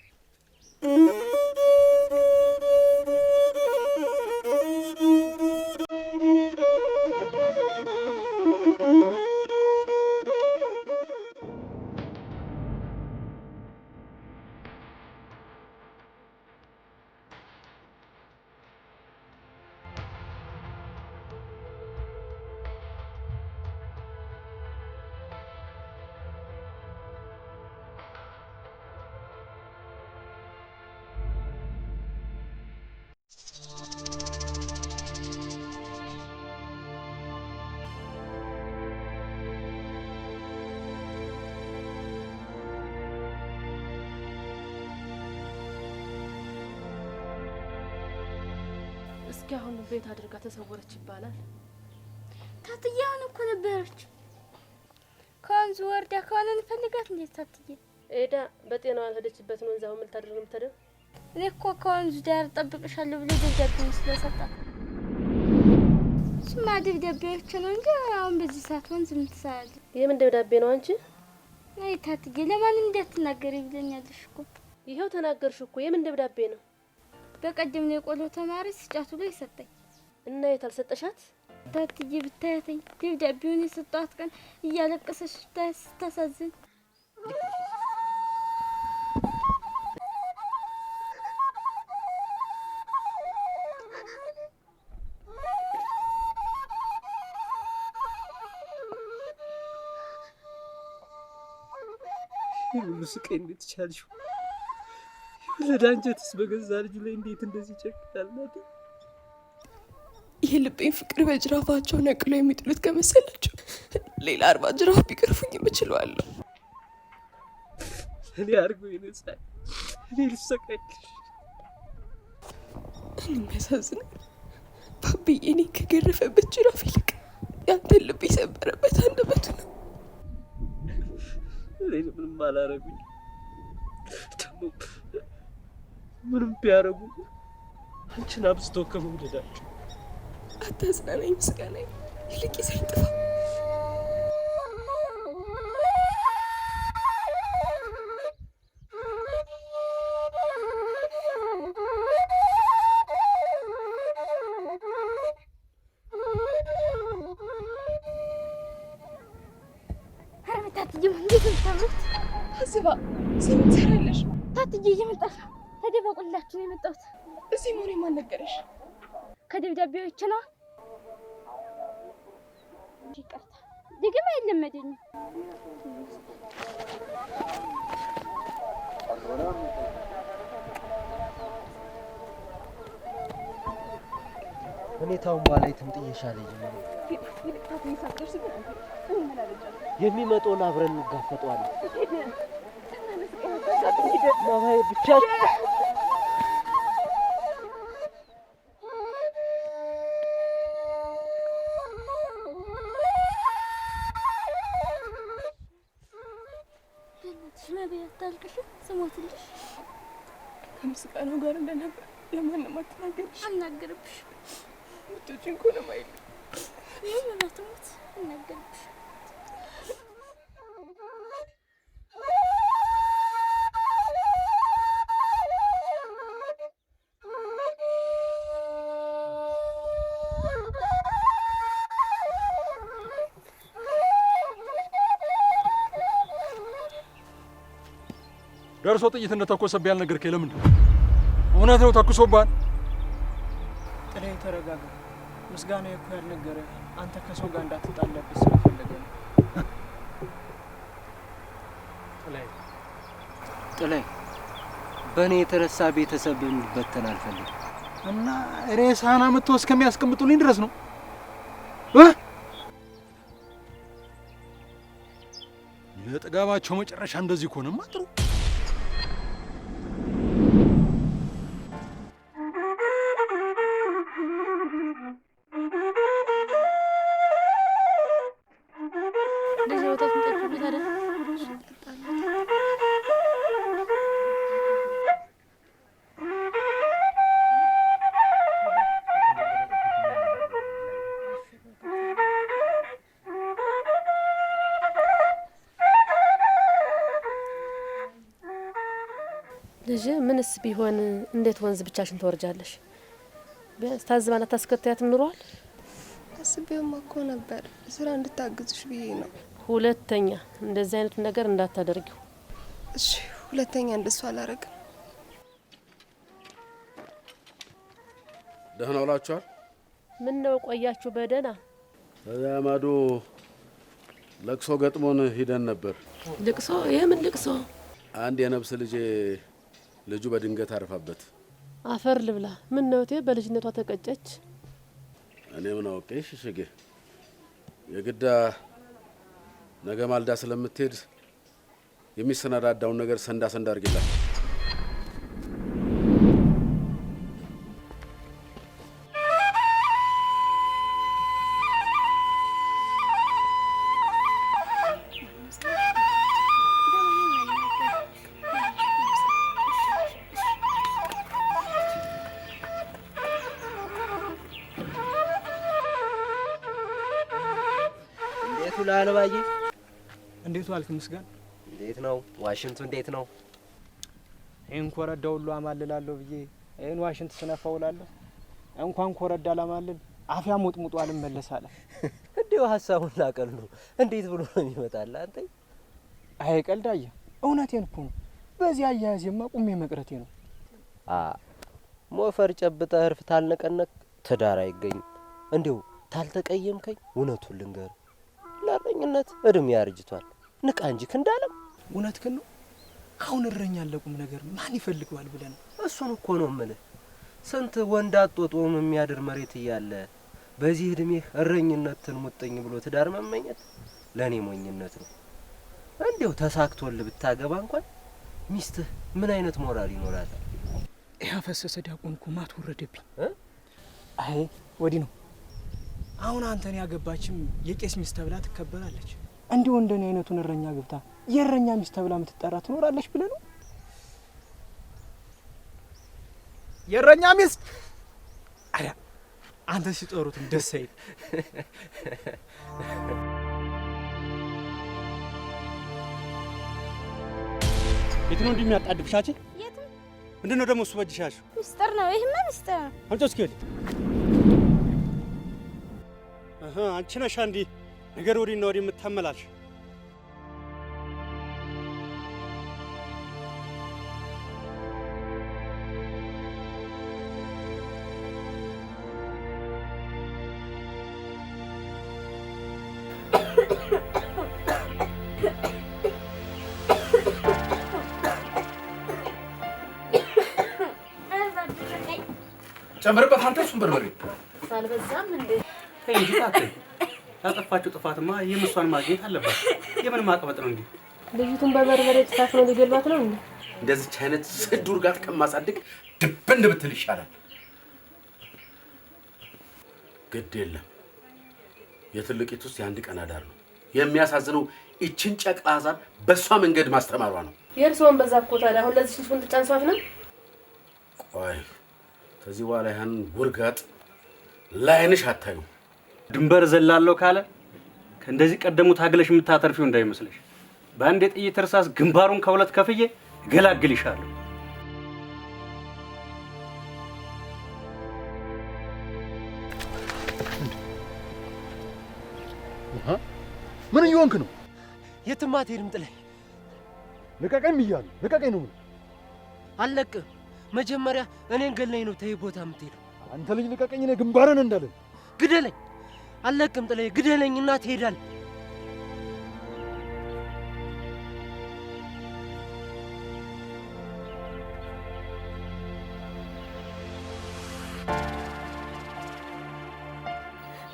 እስኪ አሁን ቤት አድርጋ ተሰወረች ይባላል። ታትዬ አሁን እኮ ነበረች ከወንዙ ወርዳ ከሆነ እንፈልጋት። እንዴት ታትዬ ኤዳ በጤናዋ ያልሄደችበትን ወንዝ አሁን ምን ልታደርግ ነው የምትሄደው? እኔ እኮ ከወንዙ ዳር ጠብቅሻለሁ ብሎ ደብዳቤውን ስለሰጣት ስማ ደብዳቤዎች ነው እንጂ አሁን በዚህ ሰዓት ወንዝ ምን ትሰራለች? የምን ደብዳቤ ነው አንቺ? አይ ታትዬ ለማንም እንዳትናገሪ ብለኛለሽ እኮ። ይኸው ተናገርሽ እኮ። የምን ደብዳቤ ነው? በቀደም ነው የቆሎ ተማሪ ሲጫቱ ላይ ሰጠኝ እና የት አልሰጠሻት? ታትዬ ብታያተኝ ደብዳቤውን የሰጧት ቀን እያለቀሰች ስታሳዝን ሁሉ ስቃይ እንዴት ቻልሽው? የወለደ አንጀትስ በገዛ ልጁ ላይ እንዴት እንደዚህ ጨክናል? የልቤን ፍቅር በጅራፋቸው ነቅሎ የሚጥሉት ከመሰላቸው ሌላ 40 ጅራፍ ቢገርፉኝ እችላለሁ። እኔ አርጎ ይነሳል። እኔ ልሰቃይልሽ። እኔ የሚያሳዝነው ባብዬ እኔ ከገረፈበት ጅራፍ ይልቅ ያንተን ልብ የሰበረበት አንደበቱ ነው። እኔ ምንም አላረጉኝ። ደግሞ ምንም ቢያረጉ አንቺን አብዝቶ ከመውደዳቸው አታጽናናኝ ምስጋናዬ፣ ይልቅ ይዘኝ ጥፋ። አስባ ስምን ትሰራለሽ? ታትዬ እየመጣሽ ነው። ተደበቁላችሁ ነው የመጣሁት። እዚህ መሆኔ ማን ነገረሽ? ከደብዳቤዎች ነው። ይቅርታ ደግማ አይለመደኝም። እኔ ታውን በኋላ የትም ጥዬሻለሁ። የሚመጣውን አብረን እንጋፈጠዋለን። ማባዬ ብቻ ከምስጋናው ጋር እንደነበር ለማንም አትናገርሽ። አልናገርብሽ ምቶች እንኳ ነው ማይል ምን ማትሞት አልናገርብሽ። ደርሶ ጥይት እንደተኮሰብህ ያልነገርከኝ ለምንድን ነው? እውነት ነው ተኩሶብሃል? ጥላይ ተረጋጋ። ምስጋና እኮ ያልነገረ አንተ ከሰው ጋር እንዳትጣላበት ስለፈለገ ነው። ጥላይ በእኔ የተረሳ ቤተሰብ እንዲበተን አልፈልግም። እና ሬሳህን አምጥተው እስከሚያስቀምጡልኝ ድረስ ነው? ለጥጋባቸው መጨረሻ እንደዚህ ከሆነማ ጥሩ። ልጅ ምንስ ቢሆን እንዴት ወንዝ ብቻሽን ትወርጃለሽ? ቢያንስ ታዝባና ታስከታያትም ኑሯል። አስቤውማ እኮ ነበር ስራ እንድታግዝሽ ብዬ ነው። ሁለተኛ እንደዚህ አይነት ነገር እንዳታደርጊው እሺ? ሁለተኛ እንደሱ አላረግም። ደህና ውላችኋል? ምን ነው ቆያችሁ በደህና? እዚያ ማዶ ለቅሶ ገጥሞን ሂደን ነበር። ልቅሶ? የምን ልቅሶ? አንድ የነብስ ልጁ በድንገት አረፈበት። አፈር ልብላ። ምን ነው እቴ በልጅነቷ ተቀጨች? እኔ ምን አውቄ ሽሽጌ። የግዳ ነገ ማልዳ ስለምትሄድ የሚሰናዳዳውን ነገር ሰንዳ አርጊላት። ላልባዬ እንዴት ዋልክ ምስጋን? እንዴት ነው ዋሽንቱ? እንዴት ነው? ይሄን ኮረዳ ሁሉ አማልላለሁ ብዬ ይሄን ዋሽንት ስነፋውላለሁ። እንኳን ኮረዳ ለማልል አፍያ ሞጥሙጡ አልመለሳለ። እንዴው ሐሳቡን ላቀል ነው። እንዴት ብሎ ነው የሚመጣልህ አንተ? አይ ቀልዳየ እውነቴን እኮ ነው። በዚህ አያያዝማ ቁሜ መቅረቴ ነው። ሞፈር ጨብጠህ እርፍ ታልነቀነቅ ትዳር አይገኝም። እንዴው ታልተቀየምከኝ እውነቱን ልንገር፣ ለእረኝነት እድሜ ያርጅቷል። ንቃ እንጂ ክንዳለም። እውነትህን ነው። አሁን እረኛ ለቁም ነገር ማን ይፈልገዋል ብለን ነው? እሱን እኮ ነው የምልህ። ስንት ወንድ አጥጦጦም የሚያድር መሬት እያለ በዚህ እድሜህ እረኝነትን ሙጥኝ ብሎ ትዳር መመኘት ለእኔ ሞኝነት ነው። እንዴው ተሳክቶልህ ብታገባ እንኳን ሚስትህ ምን አይነት ሞራል ይኖራታል? ያፈሰሰ ዲያቆን እኮ ማት ወረደብኝ። አይ ወዲህ ነው። አሁን አንተን ያገባችም የቄስ ሚስት ተብላ ትከበራለች። እንዲሁ እንደኔ አይነቱን እረኛ ግብታ የእረኛ ሚስት ተብላ የምትጠራ ትኖራለች ብለህ ነው? የእረኛ ሚስት አያ አንተ ሲጠሩትም ደስ አይል። የት ነው እንደሚያጣድፍሻችን? የት ምንድነው ደግሞ እሱ በጅሻሽ? ሚስጥር ነው። ይሄማ ሚስጥር ነው። አምጪው እስኪ ወዲህ። አንቺ ነሽ አንዲ ነገር ወዲና ወዲህ የምታመላልሽ። ጨምርበት አንተ እሱን በርበሬ ሳልበዛም እንዴ? እንጂ ታከኝ ያጠፋችው ጥፋትማ የምሷን ማግኘት አለባት። የምን ማቅበጥ ነው እንዴ? ልጅቱን በበርበሬ ጥፋት ነው ሊገሏት ነው እንዴ? እንደዚህ አይነት ስዱር ጋር ከማሳድግ ድብን ብትል ይሻላል። ግድ የለም የትልቂቱስ የአንድ ቀን አዳር ነው። የሚያሳዝነው እችን ጨቅላ ሀሳብ በእሷ መንገድ ማስተማሯ ነው። የእርስዎን በዛ እኮ ታዲያ አሁን ለዚህ ልጅ ምን ትጫንሷት ነው? ቆይ ከዚህ በኋላ ያን ውርጋጥ ላይንሽ አታዩ። ድንበር ዘላለሁ ካለ ከእንደዚህ ቀደሙ ታግለሽ የምታተርፊው እንዳይመስልሽ። በአንድ የጥይት እርሳስ ግንባሩን ከሁለት ከፍዬ እገላግልሻለሁ። ምን እየሆንክ ነው? የትም አትሄድም ጥለኝ። ልቀቀኝ ብያለሁ። ልቀቀኝ ነው። አልለቅህም። መጀመሪያ እኔን ገለኝ ነው ተይ ቦታ የምትሄደው። አንተ ልጅ ልቀቀኝ፣ እኔ ግንባርን እንዳለ ግደለኝ። አለቅም ጥለኝ ግደለኝና ትሄዳለህ።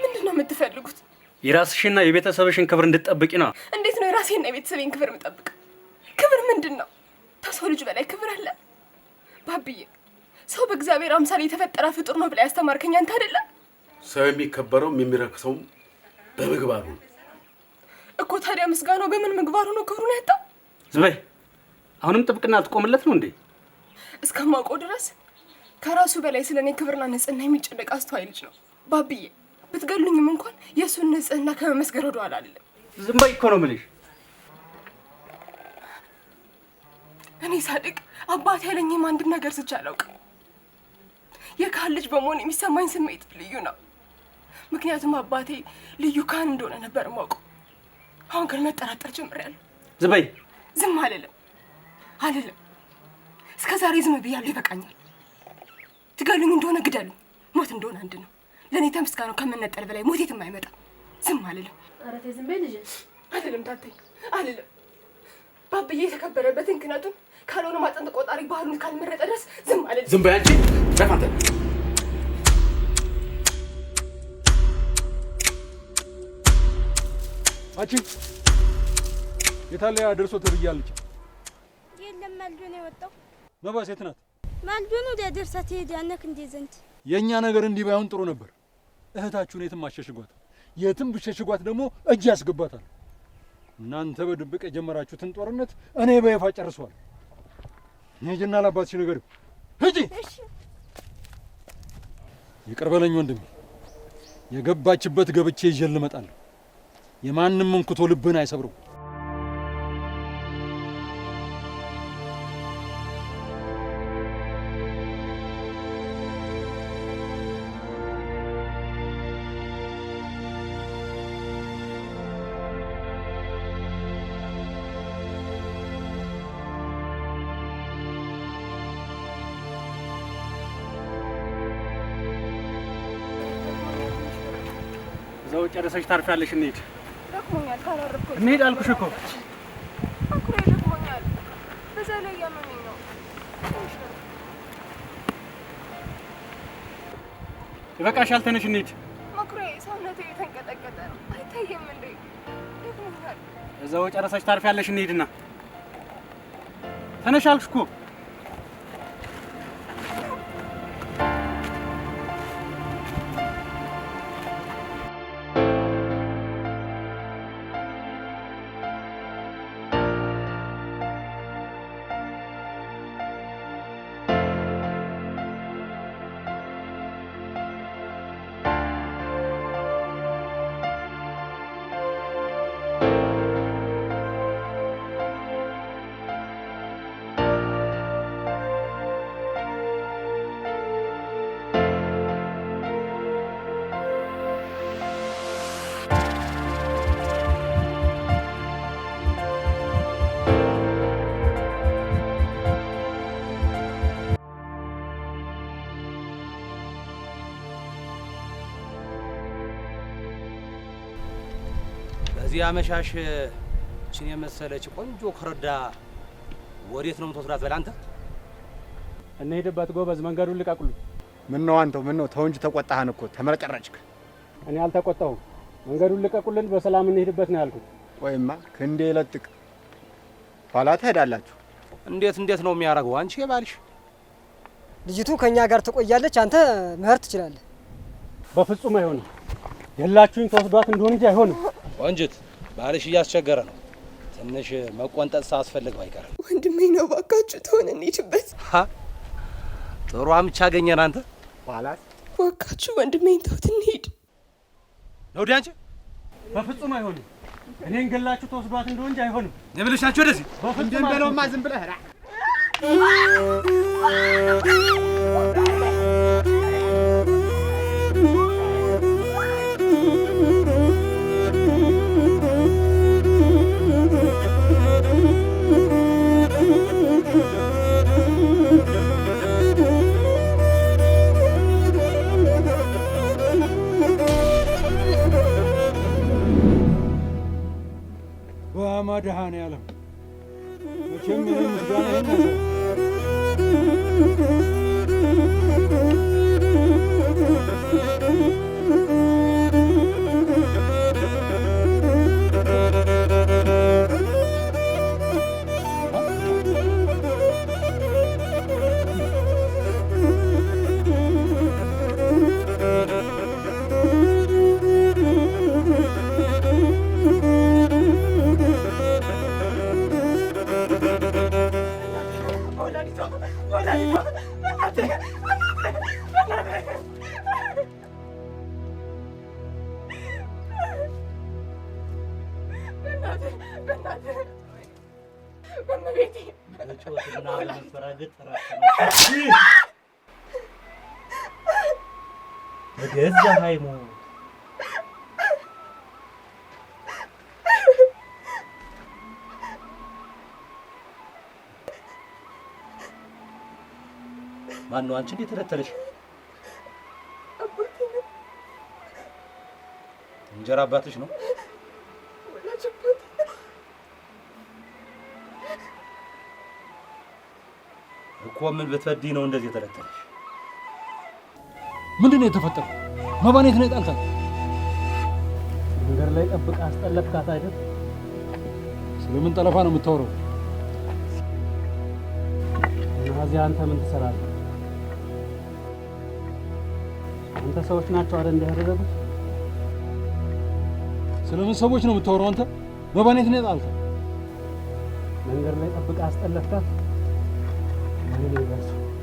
ምንድነው የምትፈልጉት? የራስሽና የቤተሰብሽን ክብር እንድትጠብቂ ነው። እንዴት ነው የራሴና የቤተሰቤን ክብር የምጠብቅ? ክብር ምንድነው? ከሰው ልጅ በላይ ክብር አለ? ባብዬ ሰው በእግዚአብሔር አምሳል የተፈጠረ ፍጡር ነው ብላ ያስተማርከኝ አንተ አይደለም? ሰው የሚከበረው የሚረክሰው በምግባሩ ነው እኮ። ታዲያ ምስጋናው በምን ምግባሩ ነው ክብሩን ያጣው? ዝም በይ። አሁንም ጥብቅና ትቆምለት ነው እንዴ? እስከማውቀው ድረስ ከራሱ በላይ ስለኔ ክብርና ንጽህና የሚጨነቅ አስተዋይ ልጅ ነው ባብዬ። ብትገሉኝም እንኳን የእሱን ንጽህና ከመመስገር ወደ ኋላ አይደለም። ዝም በይ እኮ ነው የምልሽ። እኔ ሳድግ አባቴ ያለኝም አንድም ነገር ስቼ አላውቅም። የካህን ልጅ በመሆን የሚሰማኝ ስሜት ልዩ ነው። ምክንያቱም አባቴ ልዩ ካህን እንደሆነ ነበር የማውቀው። አሁን ግን መጠራጠር ጀምሬያለሁ። ዝም በይ። ዝም አልልም። እስከ ዛሬ ዝም ብያለሁ፣ ይበቃኛል። ትገሉኝ እንደሆነ ግደሉኝ፣ ሞት እንደሆነ አንድ ነው። ለእኔ ተምስጋናው ከመነጠል በላይ ሞት የትም አይመጣም። ዝም አልልም። ኧረ ተይ ዝም በይ ልጄ። አልልም ታተኝ፣ አልልም። ባብዬ የተከበረበትን ክህነቱን ካልሆነ ማጠንት ቆጣሪ ባህሉን ካልመረጠ ድረስ ዝም አልልም። ዝም በይ አንቺ ሸፋንተ አንቺ የታለ ያ ደርሶ ተብያለች። የለም ማልዶ ነው የወጣው። መባ ሴት ናት። ማልዶ ነው ወደ ደርሳ ትሄዳለህ እንዴ ዘንድ? የኛ ነገር እንዲህ ባይሆን ጥሩ ነበር። እህታችሁን የትም አሸሽጓት፣ የትም ብሸሽጓት ደግሞ እጅ ያስገባታል። እናንተ በድብቅ የጀመራችሁትን ጦርነት እኔ በይፋ ጨርሷል። ሂጂና ለአባትሽ ንገሪው። ሂጂ። ይቅር በለኝ ወንድሜ፣ የገባችበት ገብቼ ይዤ እመጣለሁ። የማንም እንኩቶ ልብን አይሰብረው። እዛው ጨረሰሽ ታርፊያለሽ። እንሂድ። ደክሞኛል። ካላረፍኩ እንሂድ አልኩሽ እኮ። አኩሬ ደክሞኛል። በዛ ላይ እያመመኝ ነው። ይበቃሻል። ተነሽ እንሂድ። አኩሬ ሰውነቴ የተንቀጠቀጠ ነው። አይታየም እንዴ? ደክሞኛል። እዛው ጨረሰሽ ታርፊያለሽ። እንሂድና ተነሽ አልኩሽ እኮ። በዚህ አመሻሽ እችን የመሰለች ቆንጆ ኮረዳ ወዴት ነው የምትወስዳት? በል አንተ እንሂድበት ጎበዝ፣ መንገዱን ልቀቁልኝ። ምን ነው አንተው? ምን ነው? ተው እንጂ ተቆጣህን እኮ ተመረጨረጭክ። እኔ አልተቆጣሁም። መንገዱን ልቀቁልን፣ በሰላም እንሂድበት ነው ያልኩት። ወይማ ክንዴ ለጥቅ ኋላ ትሄዳላችሁ። እንዴት ነው የሚያደርገው? አንቺ የባልሽ ልጅቱ ከኛ ጋር ትቆያለች፣ አንተ መሄድ ትችላለህ። በፍጹም አይሆንም። የላችሁኝ ተወስዷት እንደሆነ እንጂ አይሆንም። ቆንጅት ባልሽ እያስቸገረ ነው። ትንሽ መቆንጠጥ ሳያስፈልገው አይቀርም። ወንድሜ ነው፣ እባካችሁ ተሆነ እንሂድበት። ጥሩ አምቻ አገኘን። አንተ ኋላስ እባካችሁ ወንድሜን ተውት እንሂድ። ነው ዲያንቺ በፍጹም አይሆንም። እኔን ገላችሁ ተወስዷት እንደሆነ እንጂ አይሆንም። የብልሽ ናቸው ወደዚህ እንደም በለውማ ዝም ብለህ ራ ገዛ ሃይሙ ማን ነው አንቺ እንዴት ተረተለሽ? እንጀራ አባትሽ ነው? እኮ ምን ብትፈዲ ነው እንደዚህ ተረተለሽ? ምንድን ነው የተፈጠረው? መባኔት ነው የጣልካት? መንገድ ላይ ጠብቃ አስጠለፍካት አይደል? ስለምን ጠለፋ ነው የምታወራው? እዚህ አንተ ምን ትሰራለህ? አንተ ሰዎች ናቸው አይደል እንዲያደረጉት? ስለምን ሰዎች ነው የምታወራው አንተ? መባኔት ነው የጣልካት? መንገድ ላይ ጠብቃ አስጠለፍካት?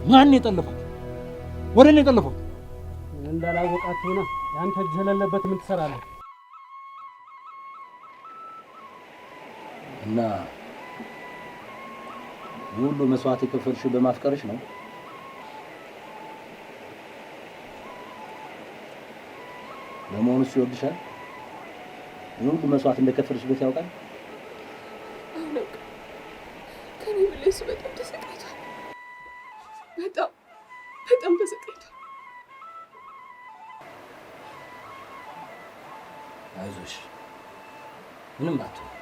ማን የጠለፋት? ወደ እኔ የጠለፋት? እንዳላወቃት ሆና ያንተ እጅ የሌለበት ምን ትሰራለህ? እና ሁሉ መስዋዕት የከፈልሽው በማፍቀርሽ ነው? ለመሆኑ እሱ ይወድሻል? ሁሉ መስዋዕት እንደከፈልሽበት ያውቃል? ከኔ በላይ እሱ በጣም ተሰቃይቷል። በጣም ተሰቃይቷል። አይዞሽ፣ ምንም አትሆን።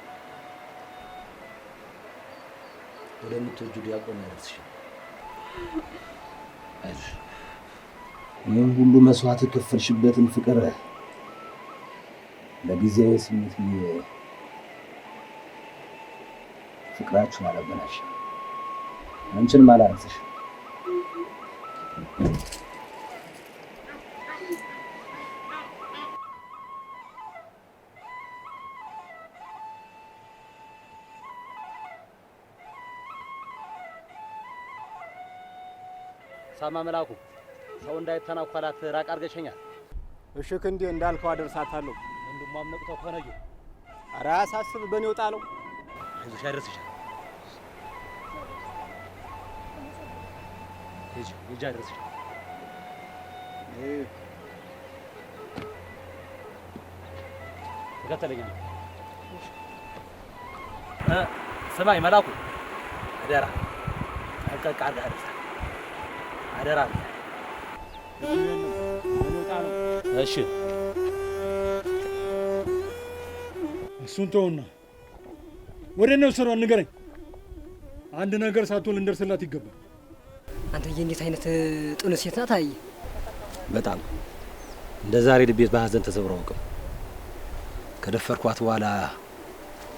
ወደምትወጂው ዲያቆን ያደርስሻል። አይዞሽ። ይህን ሁሉ መስዋዕት የከፈልሽበትን ፍቅር ለጊዜያዊ ስሜት ብዬ ፍቅራችሁን አላበላሽም፣ አንቺንም አላረክስሽም። ሳማ መላኩ ሰው እንዳይተናኮላት ራቅ አድርገሽኛል። እሺ ክንዴ እንዳልከው አደርሳታለሁ። ወንድሟም ነቅተው ከነዩ ኧረ አያሳስብ፣ በእኔው ጣለው። አይዞሽ፣ ያደርስሻል። ሂጂ ያደርስሻል። ተከተለኛል። ስማኝ መላኩ፣ አደራ ጠንቀቅ አድርገህ አደርሳት። አደራ። እሺ እሱን ተውና ወደ እኔ ወሰዷን ንገረኝ። አንድ ነገር ሳትሆን ልንደርስላት ይገባል። አንተዬ እንዴት አይነት ጥኑ ሴት ናት! አይ በጣም እንደ ዛሬ ልቤት በሀዘን ተሰብሮ አውቅም። ከደፈርኳት በኋላ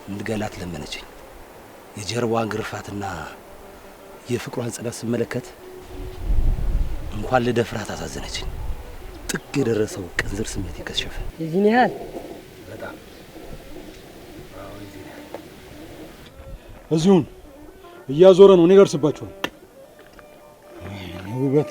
እንድገላት ለመነችኝ። የጀርባዋን ግርፋትና የፍቅሯን ጽናት ስመለከት እንኳን ልደፍራት አሳዘነችኝ። ጥግ የደረሰው ቅንዝር ስሜት ይከሸፈ። የዚህን ያህል በጣም እዚሁን እያዞረ ነው። እኔ እደርስባችኋለሁ። ውበት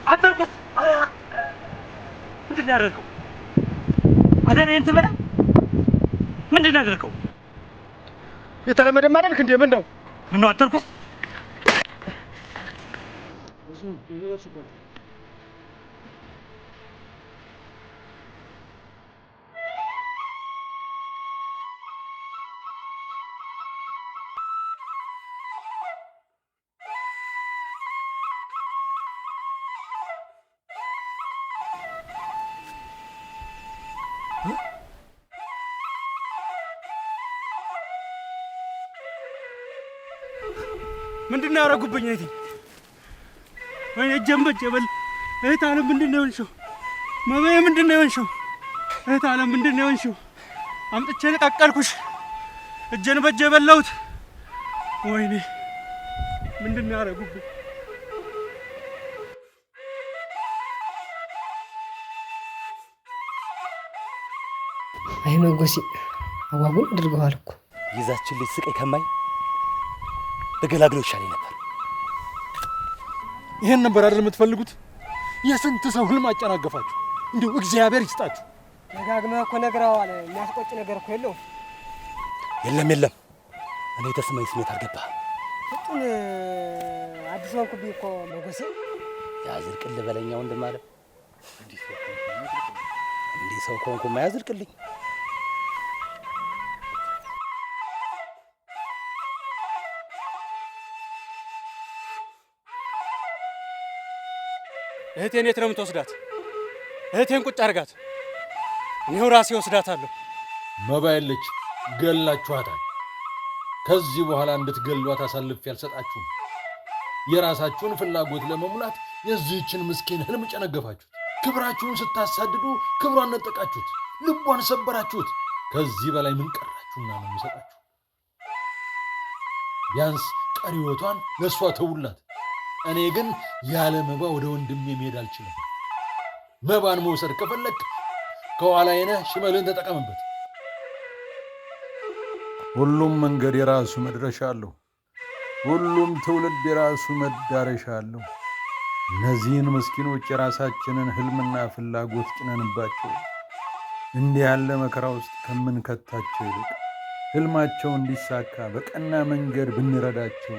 አንተ ምንድን ያደረገው? አደኔን ትበላ ምንድን ያደረገው? የተለመደ ማደልክ እንዴ? ምን ነው? ምን ነው አደረገው? ምንድን ነው ያደረጉብኝ? እህቴ ወይ እጄን በጀበል እህት ዓለም ምንድን ነው የሆንሽው? መባዬ ምንድን ነው የሆንሽው? እህት ዓለም ምንድን ነው የሆንሽው? አምጥቼ ነቃቀልኩሽ፣ እጄን በጀ በላሁት። ወይኔ ምንድን ነው ያደረጉብኝ? አይ መጎሴ አዋጉን አድርገዋል እኮ። ይዛችን ልጅ ስቀይ ከማይ በገላግለው ይሻለኝ ነበር። ይሄን ነበር አይደል የምትፈልጉት? የስንት ሰው ህልም አጨናገፋችሁ። እንዲሁ እግዚአብሔር ይስጣችሁ። ደጋግመህ እኮ ነግረዋል። የሚያስቆጭ ነገር እኮ የለውም። የለም የለም፣ እኔ የተሰማኝ ስሜት አልገባህም። ፍጡን አዲስ ሆንኩብኝ እኮ መጎሴ። ያዝልቅልህ በለኛ ወንድም አለ። እንዲህ ሰው ከሆንኩማ ያዝልቅልኝ። እህቴን የት ነው የምትወስዳት? እህቴን ቁጭ አድርጋት፣ እኔው ራሴ ወስዳታለሁ። መባ የለች፣ ገላችኋታል። ከዚህ በኋላ እንድትገሏት አሳልፌ አልሰጣችሁም። የራሳችሁን ፍላጎት ለመሙላት የዚህችን ምስኪን ህልም ጨነገፋችሁት። ክብራችሁን ስታሳድዱ ክብሯን ነጠቃችሁት፣ ልቧን ሰበራችሁት። ከዚህ በላይ ምን ቀራችሁና ነው የምሰጣችሁ? ቢያንስ ቀሪ ሕይወቷን ለእሷ ተውላት። እኔ ግን ያለ መባ ወደ ወንድሜ መሄድ አልችልም። መባን መውሰድ ከፈለክ ከኋላዬ ነህ፣ ሽመልህን ተጠቀምበት። ሁሉም መንገድ የራሱ መድረሻ አለው። ሁሉም ትውልድ የራሱ መዳረሻ አለው። እነዚህን ምስኪኖች የራሳችንን ህልምና ፍላጎት ጭነንባቸው እንዲህ ያለ መከራ ውስጥ ከምንከታቸው ይልቅ ህልማቸው እንዲሳካ በቀና መንገድ ብንረዳቸው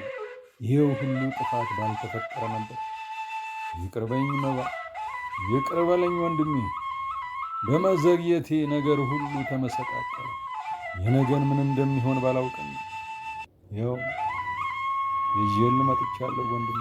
ይሄው ሁሉ ጥፋት ባልተፈጠረ ነበር። ይቅር በኝ መባ፣ ይቅር በለኝ ወንድሜ። በመዘግየቴ ነገር ሁሉ ተመሰቃቀለ። የነገን ምን እንደሚሆን ባላውቅም ይኸው ይዤልህ መጥቻለሁ ወንድሜ።